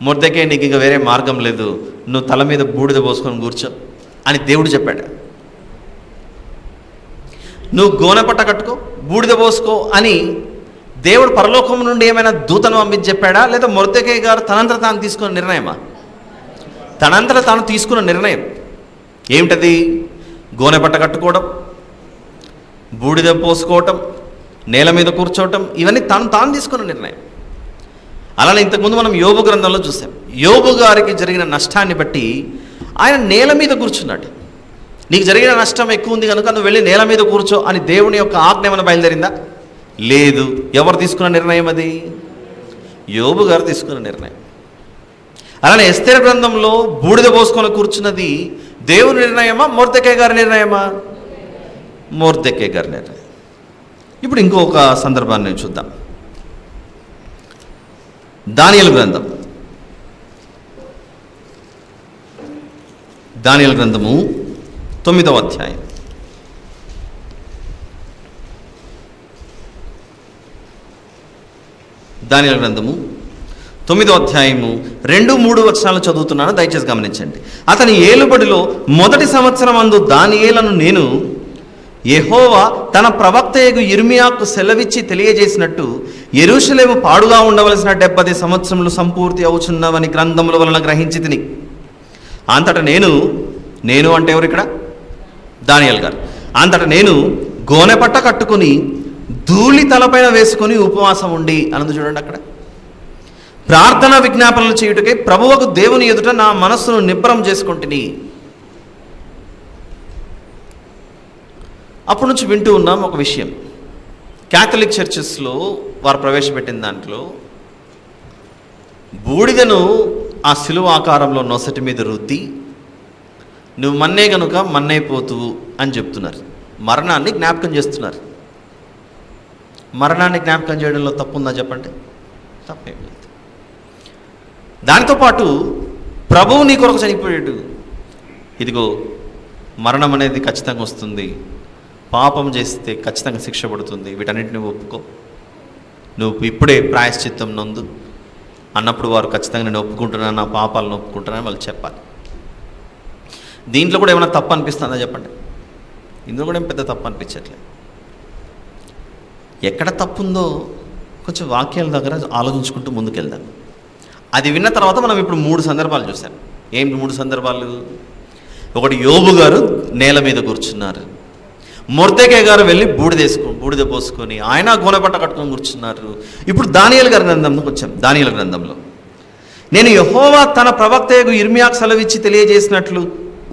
మొర్దెకై నీకు ఇంకా వేరే మార్గం లేదు, నువ్వు తల మీద బూడిద పోసుకొని కూర్చో అని దేవుడు చెప్పాడు? నువ్వు గోనెపట్ట కట్టుకో, బూడిద పోసుకో అని దేవుడు పరలోకం నుండి ఏమైనా దూతను పంపించి చెప్పాడా? లేదా మొర్దెకై గారు తనంతట తాను తీసుకున్న నిర్ణయమా? తనంతట తాను తీసుకున్న నిర్ణయం ఏమిటది? గోనెపట్ట కట్టుకోవడం, బూడిద పోసుకోవటం, నేల మీద కూర్చోవటం, ఇవన్నీ తాను తీసుకున్న నిర్ణయం. అలానే ఇంతకుముందు మనం యోబు గ్రంథంలో చూసాం. యోబు గారికి జరిగిన నష్టాన్ని బట్టి ఆయన నేల మీద కూర్చున్నాడు. నీకు జరిగిన నష్టం ఎక్కువ ఉంది కనుక నువ్వు వెళ్ళి నేల మీద కూర్చో అని దేవుని యొక్క ఆజ్ఞ ఏమైనా బయలుదేరిందా? లేదు. ఎవరు తీసుకున్న నిర్ణయం అది? యోబు గారు తీసుకున్న నిర్ణయం. అలానే ఎస్తేరు గ్రంథంలో బూడిద పోసుకొని కూర్చున్నది దేవుని నిర్ణయమా, మొర్దెకై గారి నిర్ణయమా? మొర్దెకై గారి నిర్ణయం. ఇప్పుడు ఇంకొక సందర్భాన్ని చూద్దాం. దానియేలు గ్రంథం, దానియేలు గ్రంథము 9వ అధ్యాయం. దానియేలు గ్రంథము 9వ అధ్యాయము 2-3 వచనాలు చదువుతున్నాను, దయచేసి గమనించండి. అతని ఏలుబడిలో మొదటి సంవత్సరం అందు దానియేలును నేను యెహోవా తన ప్రవక్తయగు యిర్మీయాకు సెలవిచ్చి తెలియజేసినట్టు యెరూషలేము పాడుగా ఉండవలసిన 70 సంవత్సరములు సంపూర్తి అవుచున్నవని గ్రంథముల వలన గ్రహించి తిని. అంతటా నేను అంటే ఎవరు ఇక్కడ? దానియేలు గారు. అంతటా నేను గోనెపట్ట కట్టుకుని ధూళి తలపైన వేసుకొని ఉపవాసం ఉండి అన్నది చూడండి అక్కడ. ప్రార్థన విజ్ఞాపనలు చేయుటకై ప్రభువుకు దేవుని ఎదుట నా మనస్సును నిబ్బరం చేసుకుంటుని. అప్పటి నుంచి వింటూ ఉన్నాం ఒక విషయం. క్యాథలిక్ చర్చెస్లో వారు ప్రవేశపెట్టిన దాంట్లో బూడిదను ఆ శిలువ ఆకారంలో నొసటి మీద రుద్ది నువ్వు మన్నే గనుక మన్నైపోతువు అని చెప్తున్నారు. మరణాన్ని జ్ఞాపకం చేస్తున్నారు. మరణాన్ని జ్ఞాపకం చేయడంలో తప్పు ఉందా చెప్పండి? తప్పేం లేదు. దానితో పాటు ప్రభువు నీ కొరకు చనిపోయాడు, ఇదిగో మరణం అనేది ఖచ్చితంగా వస్తుంది, పాపం చేస్తే ఖచ్చితంగా శిక్ష పడుతుంది, వీటన్నిటిని ఒప్పుకో, నువ్వు ఇప్పుడే ప్రాయశ్చిత్తం నందు అన్నప్పుడు వారు ఖచ్చితంగా నేను ఒప్పుకుంటున్నాను, నా పాపాలను ఒప్పుకుంటున్నాను వాళ్ళు చెప్పాలి. దీంట్లో కూడా ఏమైనా తప్పు అనిపిస్తుందా చెప్పండి? ఇందులో కూడా ఏం పెద్ద తప్పు అనిపించట్లేదు. ఎక్కడ తప్పు ఉందో కొంచెం వాక్యాల దగ్గర ఆలోచించుకుంటూ ముందుకెళ్దాం. అది విన్న తర్వాత మనం ఇప్పుడు 3 సందర్భాలు చూసాం. ఏం 3 సందర్భాలు? ఒకటి, యోబు గారు నేల మీద కూర్చున్నారు. మొర్దెకై గారు వెళ్ళి బూడిద పోసుకొని ఆయన గోనెపట్ట కట్టుకొని కూర్చున్నారు. ఇప్పుడు దానియేలు గారి గ్రంథంలోకి వచ్చాం. దానియేలు గ్రంథంలో నేను యెహోవా తన ప్రవక్తయగు యిర్మీయాకు సెలవిచ్చి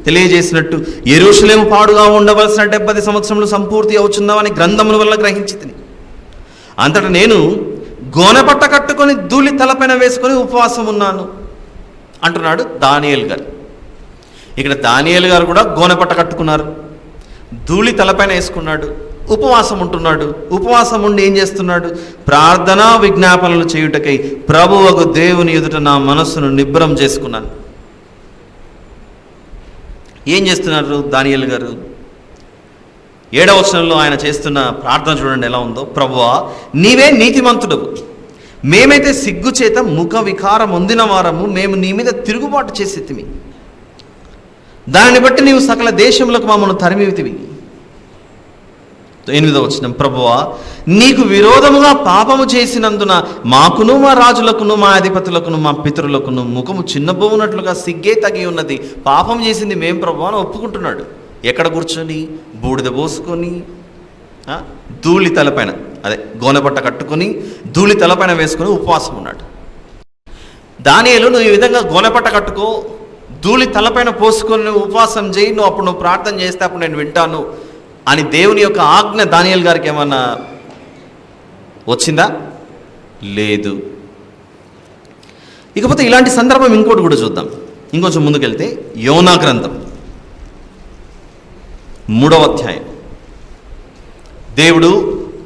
తెలియజేసినట్టు యెరూషలేము పాడుగా ఉండవలసిన 70 సంవత్సరములు సంపూర్తి అవుచున్నవని గ్రంథముల వల్ల గ్రహించి తిని. అంతటా నేను గోనెపట్ట కట్టుకొని ధూళి తలపైన వేసుకొని ఉపవాసం ఉన్నాను అంటున్నాడు దానియేలు గారు. ఇక్కడ దానియేలు గారు కూడా గోనెపట్ట కట్టుకున్నారు, ధూళి తలపైన వేసుకున్నాడు, ఉపవాసం ఉంటున్నాడు. ఉపవాసం ఉండి ఏం చేస్తున్నాడు? ప్రార్థనా విజ్ఞాపనలు చేయుటకై ప్రభువగు దేవుని ఎదుట నా మనస్సును నిబ్బరం చేసుకున్నాను. ఏం చేస్తున్నారు దానియేలు గారు? 7వ వచనంలో ఆయన చేస్తున్న ప్రార్థన చూడండి ఎలా ఉందో. ప్రభువా, నీవే నీతిమంతుడవు, మేమైతే సిగ్గు చేత ముఖ వికారం పొందిన వారము, మేము నీ మీద తిరుగుబాటు చేసేతిమి, దానిని బట్టి నీవు సకల దేశములకు మమ్మల్ని తరిమితివి. 8వ వచనం, ప్రభువా, నీకు విరోధముగా పాపము చేసినందున మాకును మా రాజులకును మా అధిపతులకును మా పితరులకును ముఖము చిన్నబోవునట్లుగా సిగ్గే తగి ఉన్నది. పాపం చేసింది మేం ప్రభువా అని ఒప్పుకుంటున్నాడు. ఎక్కడ కూర్చొని? బూడిద పోసుకొని ధూళి తలపైన, అదే గోనెపట్ట కట్టుకొని ధూళి తలపైన వేసుకొని ఉపవాసం ఉన్నాడు. దానియేలు, నువ్వు ఈ విధంగా గోనెపట్ట కట్టుకో, ధూళి తలపైన పోసుకొని నువ్వు ఉపవాసం చేయి, నువ్వు ప్రార్థన చేస్తే అప్పుడు నేను వింటాను అని దేవుని యొక్క ఆజ్ఞ దానియేలు గారికి ఏమన్నా వచ్చిందా? లేదు. ఇకపోతే ఇలాంటి సందర్భం ఇంకోటి కూడా చూద్దాం. ఇంకొంచెం ముందుకెళ్తే యోనా గ్రంథం 3వ అధ్యాయం. దేవుడు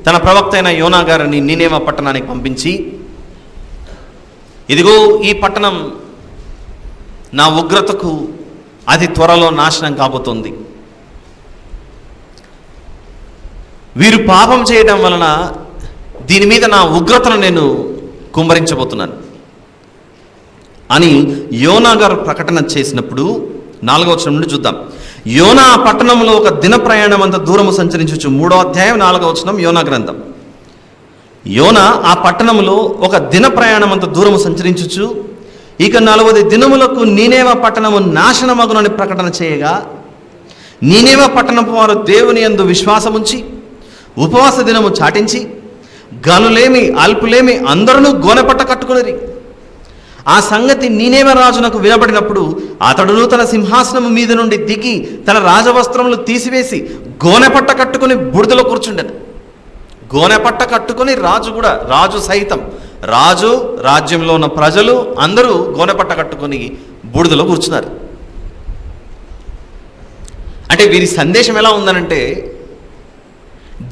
తన ప్రవక్త అయిన యోనా గారిని నీనేవా పట్టణానికి పంపించి, ఇదిగో ఈ పట్టణం నా ఉగ్రతకు అతి త్వరలో నాశనం కాబోతుంది, వీరు పాపం చేయడం వలన దీని మీద నా ఉగ్రతను నేను కుమ్మరించబోతున్నాను అని యోనా గారు ప్రకటన చేసినప్పుడు 4వ వచనం నుండి చూద్దాం. యోనా ఆ పట్టణంలో ఒక దిన ప్రయాణం అంత దూరము సంచరించచ్చు. 3వ అధ్యాయం 4వ వచనం యోనా గ్రంథం. యోనా ఆ పట్టణంలో ఒక దిన ప్రయాణం అంత దూరము సంచరించచ్చు. ఇక 40 దినములకు నీనేవ పట్టణము నాశనమగునని ప్రకటన చేయగా, నీనేవ పట్టణపు వారు దేవుని యందు విశ్వాసముంచి ఉపవాస దినము చాటించి గనులేమి అల్పులేమి అందరూ గోనెపట్ట కట్టుకుని ఆ సంగతి నీనేవ రాజునకు వినబడినప్పుడు అతడును తన సింహాసనము మీద నుండి దిగి తన రాజవస్త్రములు తీసివేసి గోనెపట్ట కట్టుకుని బూడిదలో కూర్చుండెను. గోనెపట్ట కట్టుకుని రాజు సైతం, రాజు, రాజ్యంలో ఉన్న ప్రజలు అందరూ గోనెపట్ట కట్టుకుని బూడిదలో కూర్చున్నారు. అంటే వీరి సందేశం ఎలా ఉందనంటే,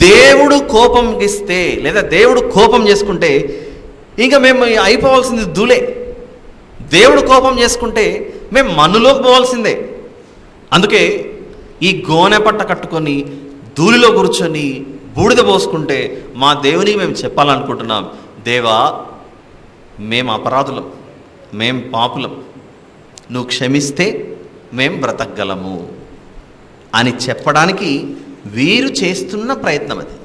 దేవుడు కోపం ఇస్తే లేదా దేవుడు కోపం చేసుకుంటే ఇంకా మేము అయిపోవాల్సింది ధూళే. దేవుడు కోపం చేసుకుంటే మేము మన్నులోకి పోవాల్సిందే. అందుకే ఈ గోనె పట్ట కట్టుకొని ధూళిలో కూర్చొని బూడిద పోసుకుంటే మా దేవునికి మేము చెప్పాలనుకుంటున్నాం, దేవా మేము అపరాధులం, మేం పాపులం, నువ్వు క్షమిస్తే మేం బ్రతకగలము అని చెప్పడానికి వీరు చేస్తున్న ప్రయత్నం. అది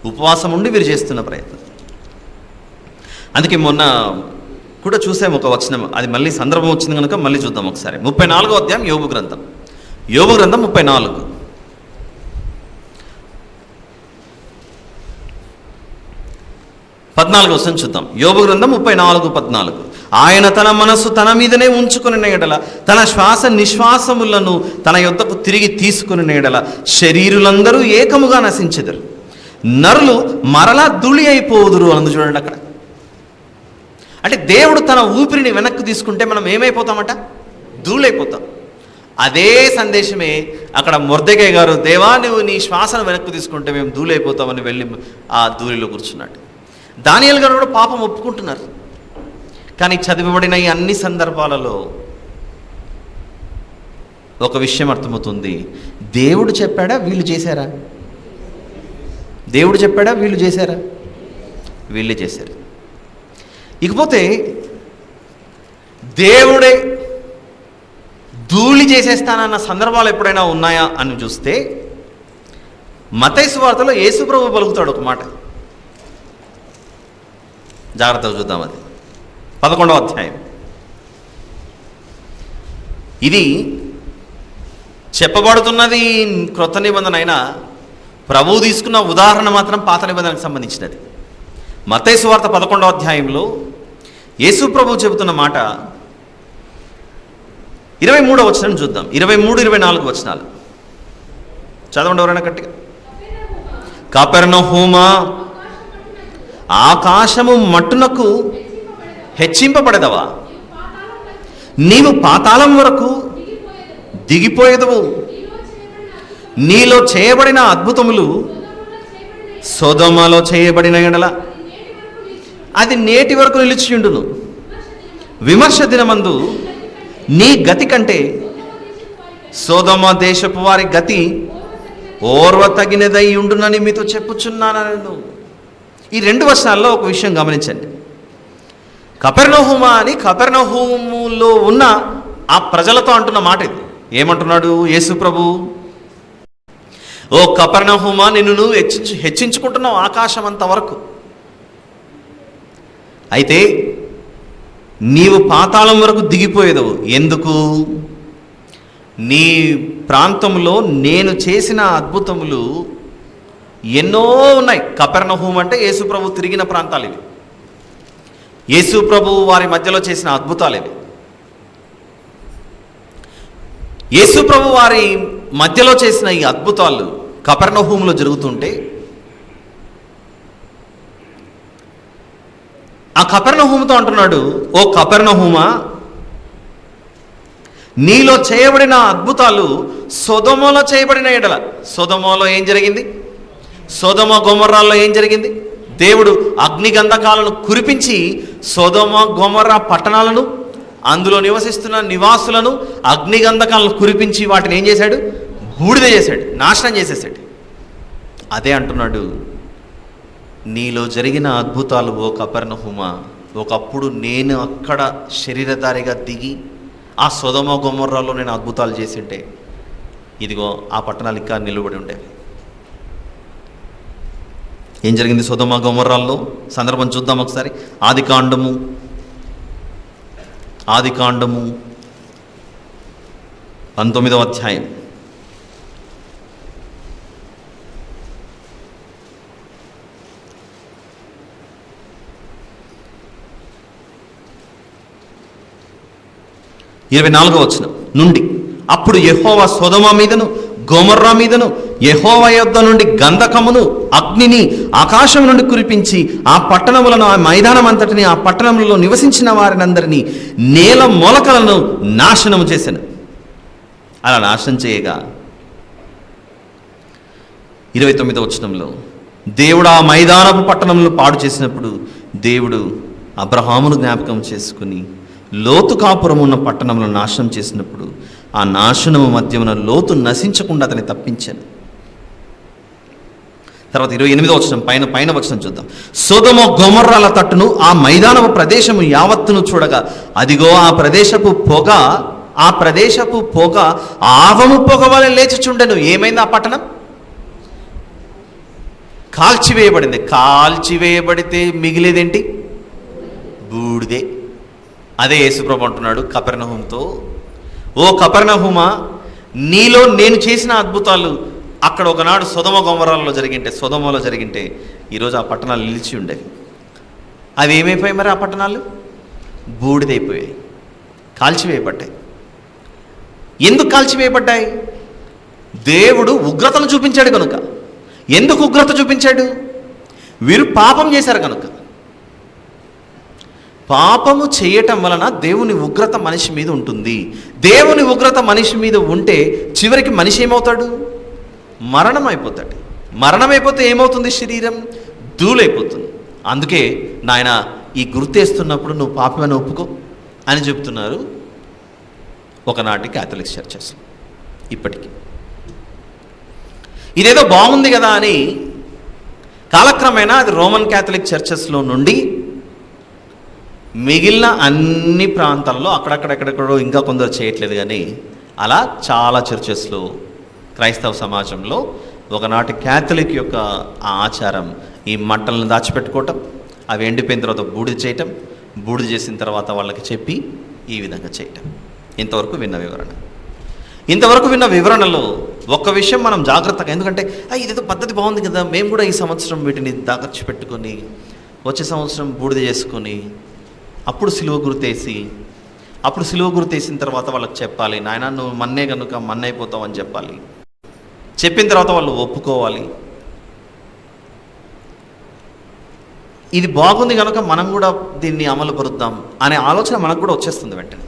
ఉపవాసం ఉండి వీరు చేస్తున్న ప్రయత్నం. అందుకే మొన్న కూడా చూసాము ఒక వచనం, అది మళ్ళీ సందర్భం వచ్చింది కనుక మళ్ళీ చూద్దాం ఒకసారి. 34వ అధ్యాయం యోబు గ్రంథం 34 14 వచనం చూద్దాం. యోబు గ్రంథం 34:14. ఆయన తన మనస్సు తన మీదనే ఉంచుకుని ఎడల, తన శ్వాస నిశ్వాసములను తన యొద్దకు తిరిగి తీసుకుని ఎడల శరీరులందరూ ఏకముగా నశించెదరు, నరులు మరలా ధూళి అయిపోదురు అందు. చూడండి అక్కడ. అంటే దేవుడు తన ఊపిరిని వెనక్కి తీసుకుంటే మనం ఏమైపోతామట? ధూళైపోతాం. అదే సందేశమే అక్కడ మొర్దెకై గారు, దేవా నువ్వు నీ శ్వాసను వెనక్కి తీసుకుంటే మేము ధూళైపోతామని వెళ్ళి ఆ ధూళిలో కూర్చున్నాడు. దానియేలు గారు కూడా పాపం ఒప్పుకుంటున్నారు. కానీ చదివబడిన ఈ అన్ని సందర్భాలలో ఒక విషయం అర్థమవుతుంది, దేవుడు చెప్పాడా వీళ్ళు చేశారా? దేవుడు చెప్పాడా వీళ్ళు చేశారా? వీళ్ళే చేశారు. ఇకపోతే దేవుడే ధూళి చేసేస్తానన్న సందర్భాలు ఎప్పుడైనా ఉన్నాయా అని చూస్తే మత్తయి సువార్తలో యేసు ప్రభువు పలుకుతాడు ఒక మాట. జాగ్రత్తగా చూద్దాం. అది 11వ అధ్యాయం. ఇది చెప్పబడుతున్నది క్రొత్త నిబంధన అయినా ప్రభువు తీసుకున్న ఉదాహరణ మాత్రం పాత నిబంధనకు సంబంధించినది. మత్తయి సువార్త 11వ అధ్యాయంలో యేసు ప్రభువు చెబుతున్న మాట 23వ వచనం చూద్దాం. 23, 24 వచనాలు చదవండి ఎవరైనా గట్టిగా. కపెర్నహూమా, ఆకాశము మట్టునకు హెచ్చింపబడదవా, నీవు పాతాళం వరకు దిగిపోయేదవు, నీలో చేయబడిన అద్భుతములు సొదొమలో చేయబడిన ఎడల అది నేటి వరకు నిలిచియుండును. విమర్శ దినమందు నీ గతి కంటే సొదొమ దేశపు వారి గతి ఓర్వ తగినదై ఉండునని మీతో చెప్పుచున్నాను. ఈ 2 వచనాల్లో ఒక విషయం గమనించండి. కపెర్నహూమా అని కపెర్నహూములో ఉన్న ఆ ప్రజలతో అంటున్న మాట ఇది. ఏమంటున్నాడు యేసు ప్రభు? ఓ కపెర్నహూమా, నిన్ను నువ్వు హెచ్చించుకుంటున్నావు ఆకాశం అంత వరకు. అయితే నీవు పాతాళం వరకు దిగిపోయేదవు. ఎందుకు? నీ ప్రాంతంలో నేను చేసిన అద్భుతములు ఎన్నో ఉన్నాయి. కపెర్నహూం అంటే యేసు ప్రభు తిరిగిన ప్రాంతాలు ఇవి. యేసు ప్రభు వారి మధ్యలో చేసిన అద్భుతాలు ఇవి. యేసు ప్రభు వారి మధ్యలో చేసిన ఈ అద్భుతాలు కపెర్నహూములో జరుగుతుంటే ఆ కపెర్నహూముతో అంటున్నాడు, ఓ కపెర్నహూమా, నీలో చేయబడిన అద్భుతాలు సొదొమలో చేయబడిన ఎడల. సొదొమలో ఏం జరిగింది? సొదొమ గొమొర్రాల్లో ఏం జరిగింది? దేవుడు అగ్నిగంధకాలను కురిపించి సొదొమ గొమొర్రా పట్టణాలను, అందులో నివసిస్తున్న నివాసులను అగ్నిగంధకాలను కురిపించి వాటిని ఏం చేశాడు? బూడిద చేశాడు, నాశనం చేసేసాడు. అదే అంటున్నాడు నీలో జరిగిన అద్భుతాలు ఓ కపెర్నహూమ, ఒకప్పుడు నేను అక్కడ శరీరధారిగా దిగి ఆ సొదొమ గొమొర్రాలో నేను అద్భుతాలు చేసింటే ఇదిగో ఆ పట్టణాలు ఇంకా నిలబడి ఉండేవి. ఏం జరిగింది సొదొమ గొమొర్రాల్లో? సందర్భం చూద్దాం ఒకసారి. ఆదికాండము 19వ అధ్యాయం. ఇరవై 24వ వచనం నుండి, అప్పుడు యెహోవా సొదొమ మీదను గొమొర్రా మీదను యెహోవా యొద్ద నుండి గంధకమును అగ్నిని ఆకాశం నుండి కురిపించి ఆ పట్టణములను, ఆ మైదానం అంతటిని, ఆ పట్టణములలో నివసించిన వారినందరినీ, నేల మొలకలను నాశనము చేశాను. అలా నాశనం చేయగా 29వ వచనంలో, దేవుడు ఆ మైదానపు పట్టణములను పాడు చేసినప్పుడు దేవుడు అబ్రహామును జ్ఞాపకం చేసుకుని లోతు కాపురం ఉన్న పట్టణములను నాశనం చేసినప్పుడు ఆ నాశనము మధ్యమున లోతు నశించకుండా అతన్ని తప్పించాను. తర్వాత 28వ వచనం పైన వచనం చూద్దాం. సొదొమ గొమొర్రాల తట్టును ఆ మైదానపు ప్రదేశము యావత్తును చూడగా అదిగో ఆ ప్రదేశపు పొగ ఆవము పొగ వలె లేచిచుండెను. ఏమైంది? ఆ పట్టణం కాల్చివేయబడింది. కాల్చివేయబడితే మిగిలేదేంటి? బూడిదే. అదే యేసుప్రభు అంటున్నాడు కపెర్నహూముతో, ఓ కపెర్నహూమ, నీలో నేను చేసిన అద్భుతాలు అక్కడ ఒకనాడు సొదొమలో జరిగింటే ఈరోజు ఆ పట్టణాలు నిలిచి ఉండేవి. అవి ఏమైపోయాయి మరి? ఆ పట్టణాలు బూడిదైపోయాయి, కాల్చివేయబడ్డాయి. ఎందుకు కాల్చివేయబడ్డాయి? దేవుడు ఉగ్రతను చూపించాడు కనుక. ఎందుకు ఉగ్రత చూపించాడు? వీరు పాపం చేశారు కనుక. పాపము చేయటం వలన దేవుని ఉగ్రత మనిషి మీద ఉంటుంది. దేవుని ఉగ్రత మనిషి మీద ఉంటే చివరికి మనిషి ఏమవుతాడు? మరణం అయిపోతాడు. మరణం అయిపోతే ఏమవుతుంది? శరీరం ధూళైపోతుంది. అందుకే నాయన ఈ గుర్తేస్తున్నప్పుడు నువ్వు పాపమని ఒప్పుకో అని చెప్తున్నారు ఒకనాటి క్యాథలిక్ చర్చెస్. ఇప్పటికీ ఇదేదో బాగుంది కదా అని కాలక్రమేణా అది రోమన్ క్యాథలిక్ చర్చెస్లో నుండి మిగిలిన అన్ని ప్రాంతాల్లో అక్కడెక్కడో ఇంకా కొందరు చేయట్లేదు, కానీ అలా చాలా చర్చెస్లో క్రైస్తవ సమాజంలో ఒకనాటి క్యాథలిక్ యొక్క ఆ ఆచారం ఈ మంటలను దాచిపెట్టుకోవటం, అవి ఎండిపోయిన తర్వాత బూడిద చేయటం, బూడిద చేసిన తర్వాత వాళ్ళకి చెప్పి ఈ విధంగా చేయటం. ఇంతవరకు విన్న వివరణలో ఒక్క విషయం మనం జాగ్రత్తగా, ఎందుకంటే ఇదేదో పద్ధతి బాగుంది కదా, మేము కూడా ఈ సంవత్సరం వీటిని దాచిపెట్టుకొని వచ్చే సంవత్సరం బూడిద చేసుకొని అప్పుడు సిలువ గుర్తేసిన తర్వాత వాళ్ళకి చెప్పాలి, నాయన నువ్వు మన్నే కనుక మన్నైపోతావు అని చెప్పాలి. చెప్పిన తర్వాత వాళ్ళు ఒప్పుకోవాలి. ఇది బాగుంది కనుక మనం కూడా దీన్ని అమలు పరుద్దాం అనే ఆలోచన మనకు కూడా వచ్చేస్తుంది వెంటనే.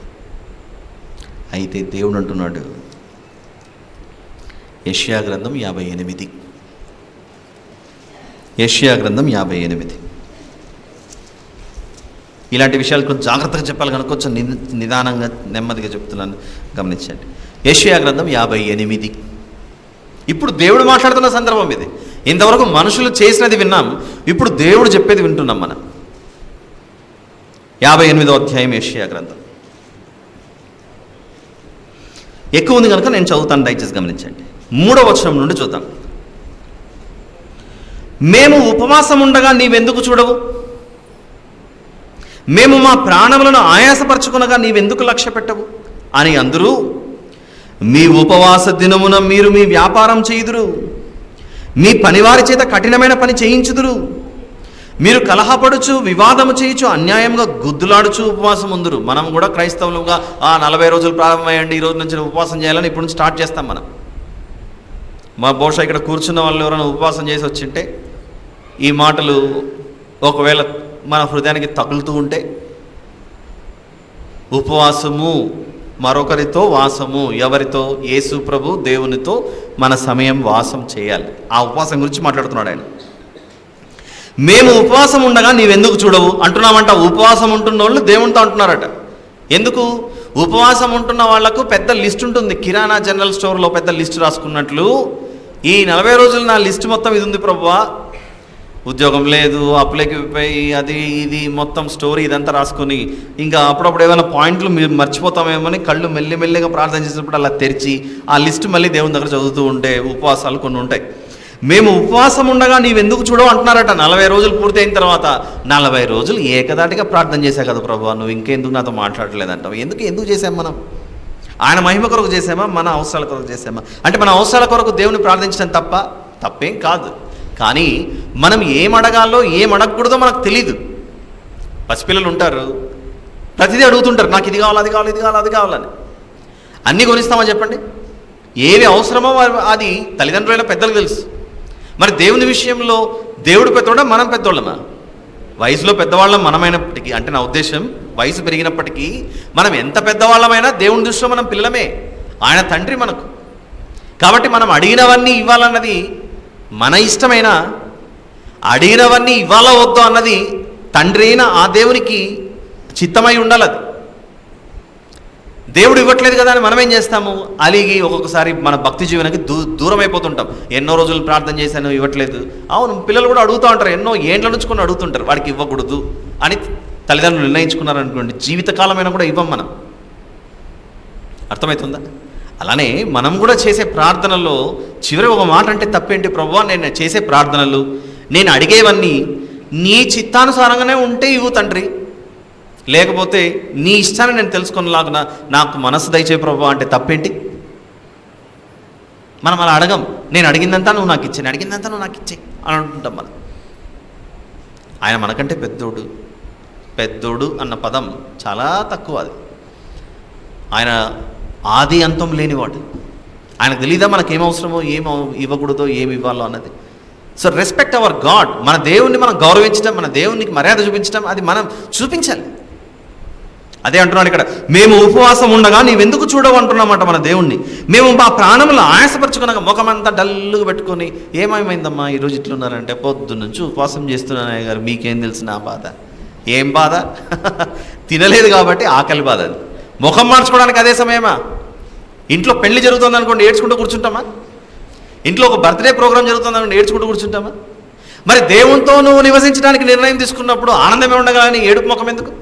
అయితే దేవుడు అంటున్నాడు, యెషయా గ్రంథం 58 ఇలాంటి విషయాలు కొంచెం జాగ్రత్తగా చెప్పాలి కనుక కొంచెం నిదానంగా నెమ్మదిగా చెప్తున్నాను, గమనించండి. యెషయా గ్రంథం 58. ఇప్పుడు దేవుడు మాట్లాడుతున్న సందర్భం ఇది. ఇంతవరకు మనుషులు చేసినది విన్నాం, ఇప్పుడు దేవుడు చెప్పేది వింటున్నాం మనం. 58వ అధ్యాయం యెషయా గ్రంథం. ఎక్కువ ఉంది కనుక నేను చదువుతాను, దయచేసి గమనించండి. 3వ వచనం నుండి చూద్దాం. మేము ఉపవాసం ఉండగా నీవెందుకు చూడవు? మేము మా ప్రాణములను ఆయాసపరచుకునగా నీవెందుకు లక్ష్య పెట్టవు అని అందరూ, మీ ఉపవాస దినమున మీరు మీ వ్యాపారం చేయుదురు, మీ పనివారి చేత కఠినమైన పని చేయించుదురు, మీరు కలహపడుచు వివాదము చేయుచు అన్యాయంగా గుద్దులాడుచు ఉపవాసం ఉందురు. మనం కూడా క్రైస్తవులుగా 40 రోజులు ప్రారంభమయ్యండి, ఈ రోజు నుంచి ఉపవాసం చేయాలని ఇప్పుడు నుంచి స్టార్ట్ చేస్తాం మనం. బహుశా ఇక్కడ కూర్చున్న వాళ్ళు ఎవరైనా ఉపవాసం చేసి వచ్చింటే ఈ మాటలు ఒకవేళ మన హృదయానికి తగులుతూ ఉంటే, ఉపవాసము మరొకరితో వాసము, ఎవరితో? యేసు ప్రభు దేవునితో మన సమయం వాసం చేయాలి. ఆ ఉపవాసం గురించి మాట్లాడుతున్నాడు ఆయన. మేము ఉపవాసం ఉండగా నీవెందుకు చూడవు అంటున్నామంట. ఉపవాసం ఉంటున్న వాళ్ళు దేవునితో అంటున్నారట. ఎందుకు? ఉపవాసం ఉంటున్న వాళ్లకు పెద్ద లిస్ట్ ఉంటుంది. కిరాణా జనరల్ స్టోర్లో పెద్ద లిస్ట్ రాసుకున్నట్లు, ఈ 40 రోజులు నా లిస్ట్ మొత్తం ఇది ఉంది ప్రభువా, ఉద్యోగం లేదు, అప్లైకి పోయి అది ఇది మొత్తం స్టోరీ ఇదంతా రాసుకొని ఇంకా అప్పుడప్పుడు ఏమైనా పాయింట్లు మీరు మర్చిపోతామేమని కళ్ళు మెల్లిమెల్లిగా ప్రార్థన చేసినప్పుడు అలా తెరిచి ఆ లిస్ట్ మళ్ళీ దేవుని దగ్గర చదువుతూ ఉంటే ఉపవాసాలు కొన్ని ఉంటాయి. మేము ఉపవాసం ఉండగా నీవెందుకు చూడవు అంటున్నారట. 40 రోజులు పూర్తి అయిన తర్వాత 40 రోజులు ఏకదాటిగా ప్రార్థన చేశా కదా ప్రభువా, నువ్వు ఇంకెందుకు నాతో మాట్లాడలేదంటావు. ఎందుకు చేసాం మనం? ఆయన మహిమ కొరకు చేసామా, మన అవసరాల కొరకు చేసామా? అంటే మన అవసరాల కొరకు దేవుని ప్రార్థించడం తప్పేం కాదు. కానీ మనం ఏం అడగాలో ఏం అడగకూడదో మనకు తెలీదు. పసిపిల్లలు ఉంటారు, ప్రతిదీ అడుగుతుంటారు, నాకు ఇది కావాలి, అది కావాలి, ఇది కావాలి, అది కావాలని. అన్నీ కొనిస్తామా చెప్పండి? ఏవి అవసరమో అది తల్లిదండ్రులైన పెద్దలకు తెలుసు. మరి దేవుని విషయంలో దేవుడు పెద్దోడా, మనం పెద్దోళ్ళమా? వయసులో పెద్దవాళ్ళం మనమైనప్పటికీ, అంటే నా ఉద్దేశం వయసు పెరిగినప్పటికీ మనం ఎంత పెద్దవాళ్ళమైనా దేవుని దృష్టిలో మనం పిల్లలమే. ఆయన తండ్రి మనకు. కాబట్టి మనం అడిగినవన్నీ ఇవ్వాలన్నది మన ఇష్టమైన, అడిగినవన్నీ ఇవ్వాలో వద్దో అన్నది తండ్రి అయిన ఆ దేవునికి చిత్తమై ఉండాలి. అది దేవుడు ఇవ్వట్లేదు కదా అని మనం ఏం చేస్తాము? అలిగి ఒక్కొక్కసారి మన భక్తి జీవనానికి దూరం అయిపోతుంటాం. ఎన్నో రోజులు ప్రార్థన చేశాను, ఇవ్వట్లేదు. అవును, పిల్లలు కూడా అడుగుతూ ఉంటారు, ఎన్నో ఏండ్ల నుంచి కొన్ని అడుగుతుంటారు, వాడికి ఇవ్వకూడదు అని తల్లిదండ్రులు నిర్ణయించుకున్నారనుకోండి, జీవితకాలమైనా కూడా ఇవ్వం మనం. అర్థమవుతుందా? అలానే మనం కూడా చేసే ప్రార్థనలో చివరి ఒక మాట అంటే తప్పేంటి ప్రభువా, నేను చేసే ప్రార్థనలు, నేను అడిగేవన్నీ నీ చిత్తానుసారంగానే ఉంటే ఇవ్వు తండ్రి, లేకపోతే నీ ఇష్టాన్ని నేను తెలుసుకునేలాగున నాకు మనసు దయచే ప్రభువా అంటే తప్పేంటి? మనం అలా అడగం. నేను అడిగిందంతా నువ్వు నాకు ఇచ్చాను, అడిగిందంతా నువ్వు నాకు ఇచ్చే అని అంటుంటాం మనం. ఆయన మనకంటే పెద్దోడు అన్న పదం చాలా తక్కువ. అది ఆయన ఆది అంతం లేనివాడు. ఆయనకు తెలీదా మనకేం అవసరమో, ఏం ఇవ్వకూడదో, ఏమి ఇవ్వాలో అన్నది. So respect hour God. మన దేవుణ్ణి మనం గౌరవించడం, మన దేవునికి మర్యాద చూపించడం, అది మనం చూపించాలి. అదే అంటున్నాడు ఇక్కడ, మేము ఉపవాసం ఉండగా నీవెందుకు చూడవు అంటున్నామంట మన దేవుణ్ణి. మేము మా ప్రాణములు ఆయాసపరచుకున్నాక ముఖమంతా డల్లుగా పెట్టుకొని, ఏమైందమ్మా ఈరోజు ఇట్లున్నారంటే, పొద్దున్నుంచి ఉపవాసం చేస్తున్నానయ్య గారు, మీకేం తెలుసు నా బాధ. ఏం బాధ? తినలేదు కాబట్టి ఆకలి బాధ. అది ముఖం మార్చుకోవడానికి అదే సమయమా? ఇంట్లో పెళ్లి జరుగుతుంది అనుకోండి, ఏడ్చుకుంటూ కూర్చుంటామా? ఇంట్లో ఒక బర్త్డే ప్రోగ్రామ్ జరుగుతుంది అనుకోండి, ఏడ్చుకుంటూ కూర్చుంటామా? మరి దేవునితో నువ్వు నివసించడానికి నిర్ణయం తీసుకున్నప్పుడు ఆనందమే ఉండగా అని ఏడుపు ముఖం ఎందుకు?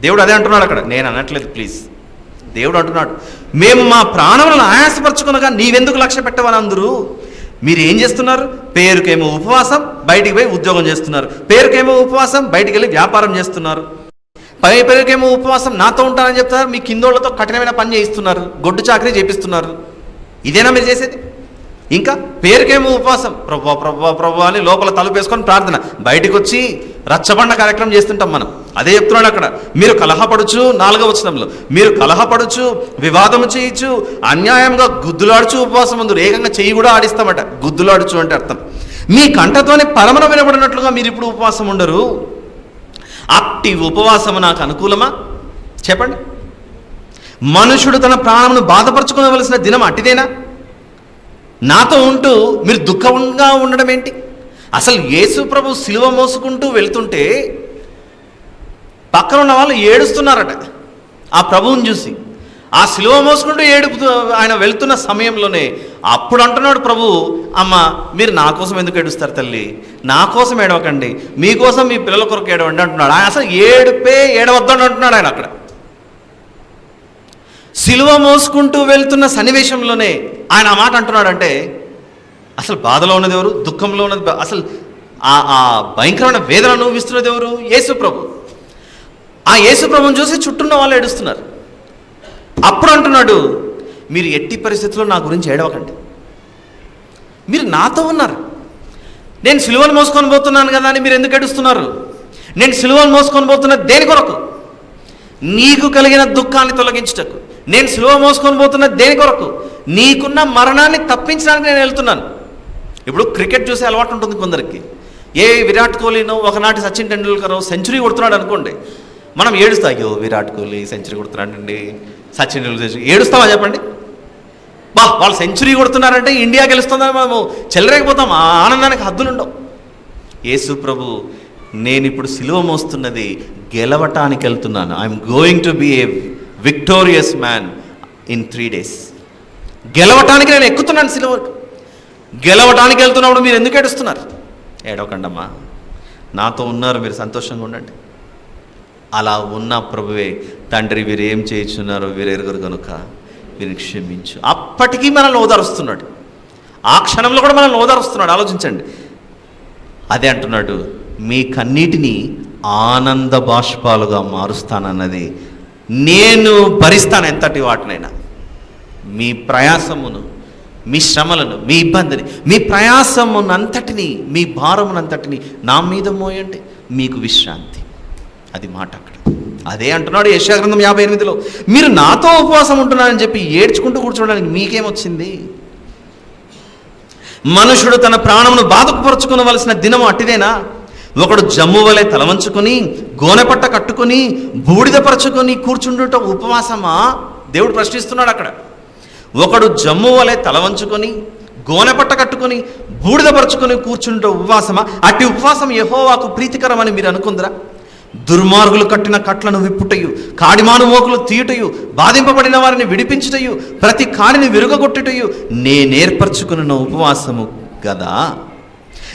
దేవుడు అదే అంటున్నాడు అక్కడ, నేను అనట్లేదు ప్లీజ్. దేవుడు అంటున్నాడు, మేము మా ప్రాణములను ఆయాసపరచుకునగా నీవెందుకు లక్ష్య పెట్టవని అందరూ. మీరు ఏం చేస్తున్నారు? పేరుకేమో ఉపవాసం, బయటికి పోయి ఉద్యోగం చేస్తున్నారు. పేరుకేమో ఉపవాసం, బయటికి వెళ్ళి వ్యాపారం చేస్తున్నారు. పేరుకేమో ఉపవాసం, నాతో ఉంటానని చెప్తున్నారు, మీ కిందోళ్లతో కఠినమైన పని చేయిస్తున్నారు, గొడ్డు చాకరీ చేపిస్తున్నారు. ఇదేనా మీరు చేసేది? ఇంకా పేరుకేమో ఉపవాసం, ప్రభు అని లోపల తలుపేసుకొని ప్రార్థన, బయటకు వచ్చి రచ్చబండ కార్యక్రమం చేస్తుంటాం మనం. అదే చెప్తున్నాడు అక్కడ, మీరు కలహపడుచు, 4వ వచనంలో, మీరు కలహపడుచు, వివాదము చేయొచ్చు, అన్యాయంగా గుద్దులాడుచు ఉపవాసం ముందు, ఏకంగా చెయ్యి కూడా ఆడిస్తామట. గుద్దులాడుచు అంటే అర్థం, మీ కంటతోనే పరమన వినబడినట్లుగా మీరు ఇప్పుడు ఉపవాసం ఉండరు. అట్టి ఉపవాసము నాకు అనుకూలమా చెప్పండి? మనుషుడు తన ప్రాణమును బాధపరచుకోవలసిన దినం అట్టిదేనా? నాతో ఉంటూ మీరు దుఃఖంగా ఉండడం ఏంటి? అసలు యేసు ప్రభు సిలువ మోసుకుంటూ వెళ్తుంటే పక్కన ఉన్న వాళ్ళు ఏడుస్తున్నారట ఆ ప్రభువుని చూసి. ఆ సిలువ మోసుకుంటూ ఏడుపుతూ ఆయన వెళ్తున్న సమయంలోనే అప్పుడు అంటున్నాడు ప్రభు, అమ్మ మీరు నా కోసం ఎందుకు ఏడుస్తారు తల్లి, నా కోసం ఏడవకండి, మీకోసం మీ పిల్లల కొరకు ఏడవండి అంటున్నాడు. అసలు ఏడవద్దని అంటున్నాడు ఆయన అక్కడ. సిలువ మోసుకుంటూ వెళ్తున్న సన్నివేశంలోనే ఆయన ఆ మాట అంటున్నాడంటే అసలు బాధలో ఉన్నది ఎవరు? దుఃఖంలో ఉన్నది, అసలు ఆ భయంకరమైన వేదన అనుభవిస్తున్నది ఎవరు? యేసు ప్రభు. ఆ యేసు ప్రభుని చూసి చుట్టూన్న వాళ్ళు ఏడుస్తున్నారు. అప్పుడు అంటున్నాడు, మీరు ఎట్టి పరిస్థితుల్లో నా గురించి ఏడవకండి, మీరు నాతో ఉన్నారు. నేను సిలువను మోసుకొని పోతున్నాను కదా అని మీరు ఎందుకు ఏడుస్తున్నారు? నేను సిలువను మోసుకొని పోతున్న దేని కొరకు? నీకు కలిగిన దుఃఖాన్ని తొలగించుటకు. నేను సిలువ మోసుకొని పోతున్న దేని కొరకు? నీకున్న మరణాన్ని తప్పించడానికి నేను వెళ్తున్నాను. ఇప్పుడు క్రికెట్ చూసే అలవాటు ఉంటుంది కొందరికి. ఏ విరాట్ కోహ్లీనో, ఒకనాటి సచిన్ టెండూల్కర్ సెంచరీ కొడుతున్నాడు అనుకోండి, మనం ఏడుస్తాం, అయ్యో విరాట్ కోహ్లీ సెంచరీ కొడుతున్నాడండి, సచిన్ టెండూల్కర్ సెంచరీ. ఏడుస్తామా చెప్పండి? వాళ్ళు సెంచరీ కొడుతున్నారంటే ఇండియా గెలుస్తుందని మనము చెలరేకపోతాం. ఆ ఆనందానికి హద్దులుండవు. యేసు ప్రభు, నేను ఇప్పుడు సిలువ మోస్తున్నది గెలవటానికి వెళ్తున్నాను. I'm going to be A victorious man in 3 days. గెలవటానికి నేను ఎక్కుతున్నాను సిలువ. గెలవటానికి వెళ్తున్నప్పుడు మీరు ఎందుకు ఏడుస్తున్నారు? ఏడవకండమ్మా, నాతో ఉన్నారు, మీరు సంతోషంగా ఉండండి. అలా ఉన్న ప్రభువే, తండ్రి వీరు ఏం చేయించున్నారో వీరు ఎరుగరు కనుక వీరిని క్షమించు. అప్పటికీ మనల్ని ఓదారుస్తున్నాడు, ఆ క్షణంలో కూడా మనల్ని ఓదారుస్తున్నాడు. ఆలోచించండి. అదే అంటున్నాడు, మీ కన్నీటిని ఆనంద బాష్పాలుగా మారుస్తానన్నది, నేను భరిస్తాను ఎంతటి వాటినైనా. మీ ప్రయాసమును, మీ శ్రమలను, మీ ఇబ్బందిని, మీ ప్రయాసమునంతటిని, మీ భారమునంతటిని నా మీద మోయండి, మీకు విశ్రాంతి. అది మాట అక్కడ. అదే అంటున్నాడు యెషయా గ్రంథం 58లో, మీరు నాతో ఉపవాసం ఉంటున్నారని చెప్పి ఏడ్చుకుంటూ కూర్చోవడానికి మీకేమొచ్చింది? మనుషుడు తన ప్రాణమును బాధకుపరుచుకునవలసిన దినము అట్టిదేనా? ఒకడు జమ్ము వలె తలవంచుకొని, గోనెపట్ట కట్టుకొని, బూడిదపరచుకొని కూర్చుండుట ఉపవాసమా? దేవుడు ప్రశ్నిస్తున్నాడు అక్కడ. ఒకడు జమ్ము వలె తలవంచుకొని, గోనెపట్ట కట్టుకొని, బూడిదపరచుకొని కూర్చుండుట ఉపవాసమా? అట్టి ఉపవాసం యెహోవాకు ప్రీతికరమని మీరు అనుకుందరా? దుర్మార్గులు కట్టిన కట్లను విప్పుటయు, కాడిమాను మోకులు తీయుటయు, బాధింపబడిన వారిని విడిపించుటయు, ప్రతి కాడిని విరుగగొట్టుటయు నేర్పరచుకున్న ఉపవాసము గదా.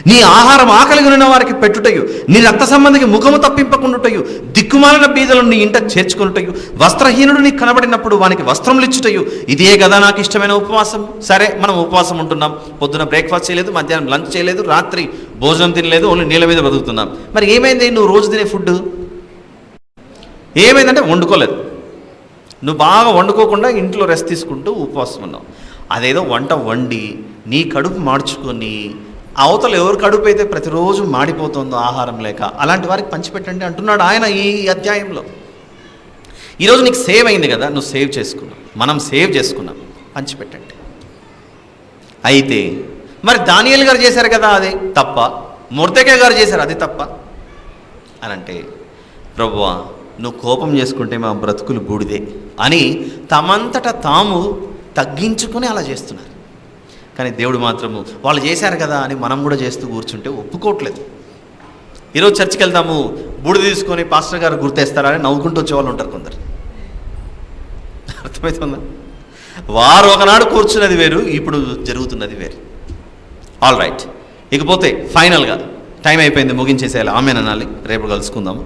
నీ ఆహారం ఆకలిగొనిన వారికి పెట్టుటయు, నీ రక్త సంబంధికి ముఖము తప్పింపకుండుటయు, దిక్కుమాలిన బీదలను నీ ఇంట చేర్చుకున్నటయు, వస్త్రహీనుడు నీకు కనబడినప్పుడు వానికి వస్త్రములు ఇచ్చుటయు, ఇదే కదా నాకు ఇష్టమైన ఉపవాసం. సరే, మనం ఉపవాసం ఉంటున్నాం, పొద్దున బ్రేక్ఫాస్ట్ చేయలేదు, మధ్యాహ్నం లంచ్ చేయలేదు, రాత్రి భోజనం తినలేదు, ఓన్లీ నీళ్ళ మీద బతుకుతున్నాం. మరి ఏమైంది? నువ్వు రోజు తినే ఫుడ్ ఏమైందంటే వండుకోలేదు. నువ్వు బాగా వండుకోకుండా ఇంట్లో రెస్ట్ తీసుకుంటూ ఉపవాసం ఉన్నావు. అదేదో వంట వండి నీ కడుపు మార్చుకొని, అవతల ఎవరు కడుపు అయితే ప్రతిరోజు మాడిపోతుందో ఆహారం లేక, అలాంటి వారికి పంచిపెట్టండి అంటున్నాడు ఆయన ఈ అధ్యాయంలో. ఈరోజు నీకు సేవ్ అయింది కదా, నువ్వు సేవ్ చేసుకున్నావు, మనం సేవ్ చేసుకున్నాం, పంచిపెట్టండి. అయితే మరి దానియేలు గారు చేశారు కదా, అది తప్ప? మొర్దెకై గారు చేశారు, అది తప్ప అని అంటే, ప్రభువా నువ్వు కోపం చేసుకుంటే మా బ్రతుకులు బూడిదే అని తమంతట తాము తగ్గించుకొని అలా చేస్తున్నారు. కానీ దేవుడు మాత్రము వాళ్ళు చేశారు కదా అని మనం కూడా చేస్తూ కూర్చుంటే ఒప్పుకోవట్లేదు. ఈరోజు చర్చికి వెళ్తాము, బూడిద తీసుకొని పాస్టర్ గారు గుర్తేస్తారా అని నవ్వుకుంటూ వచ్చేవాళ్ళు ఉంటారు కొందరు. అర్థమవుతుందా? వారు ఒకనాడు కూర్చున్నది వేరు, ఇప్పుడు జరుగుతున్నది వేరు. ఆల్ రైట్, ఇకపోతే ఫైనల్గా టైం అయిపోయింది, ముగించేసేయాలి. ఆమెన్ అనాలి, రేపు కలుసుకుందాము.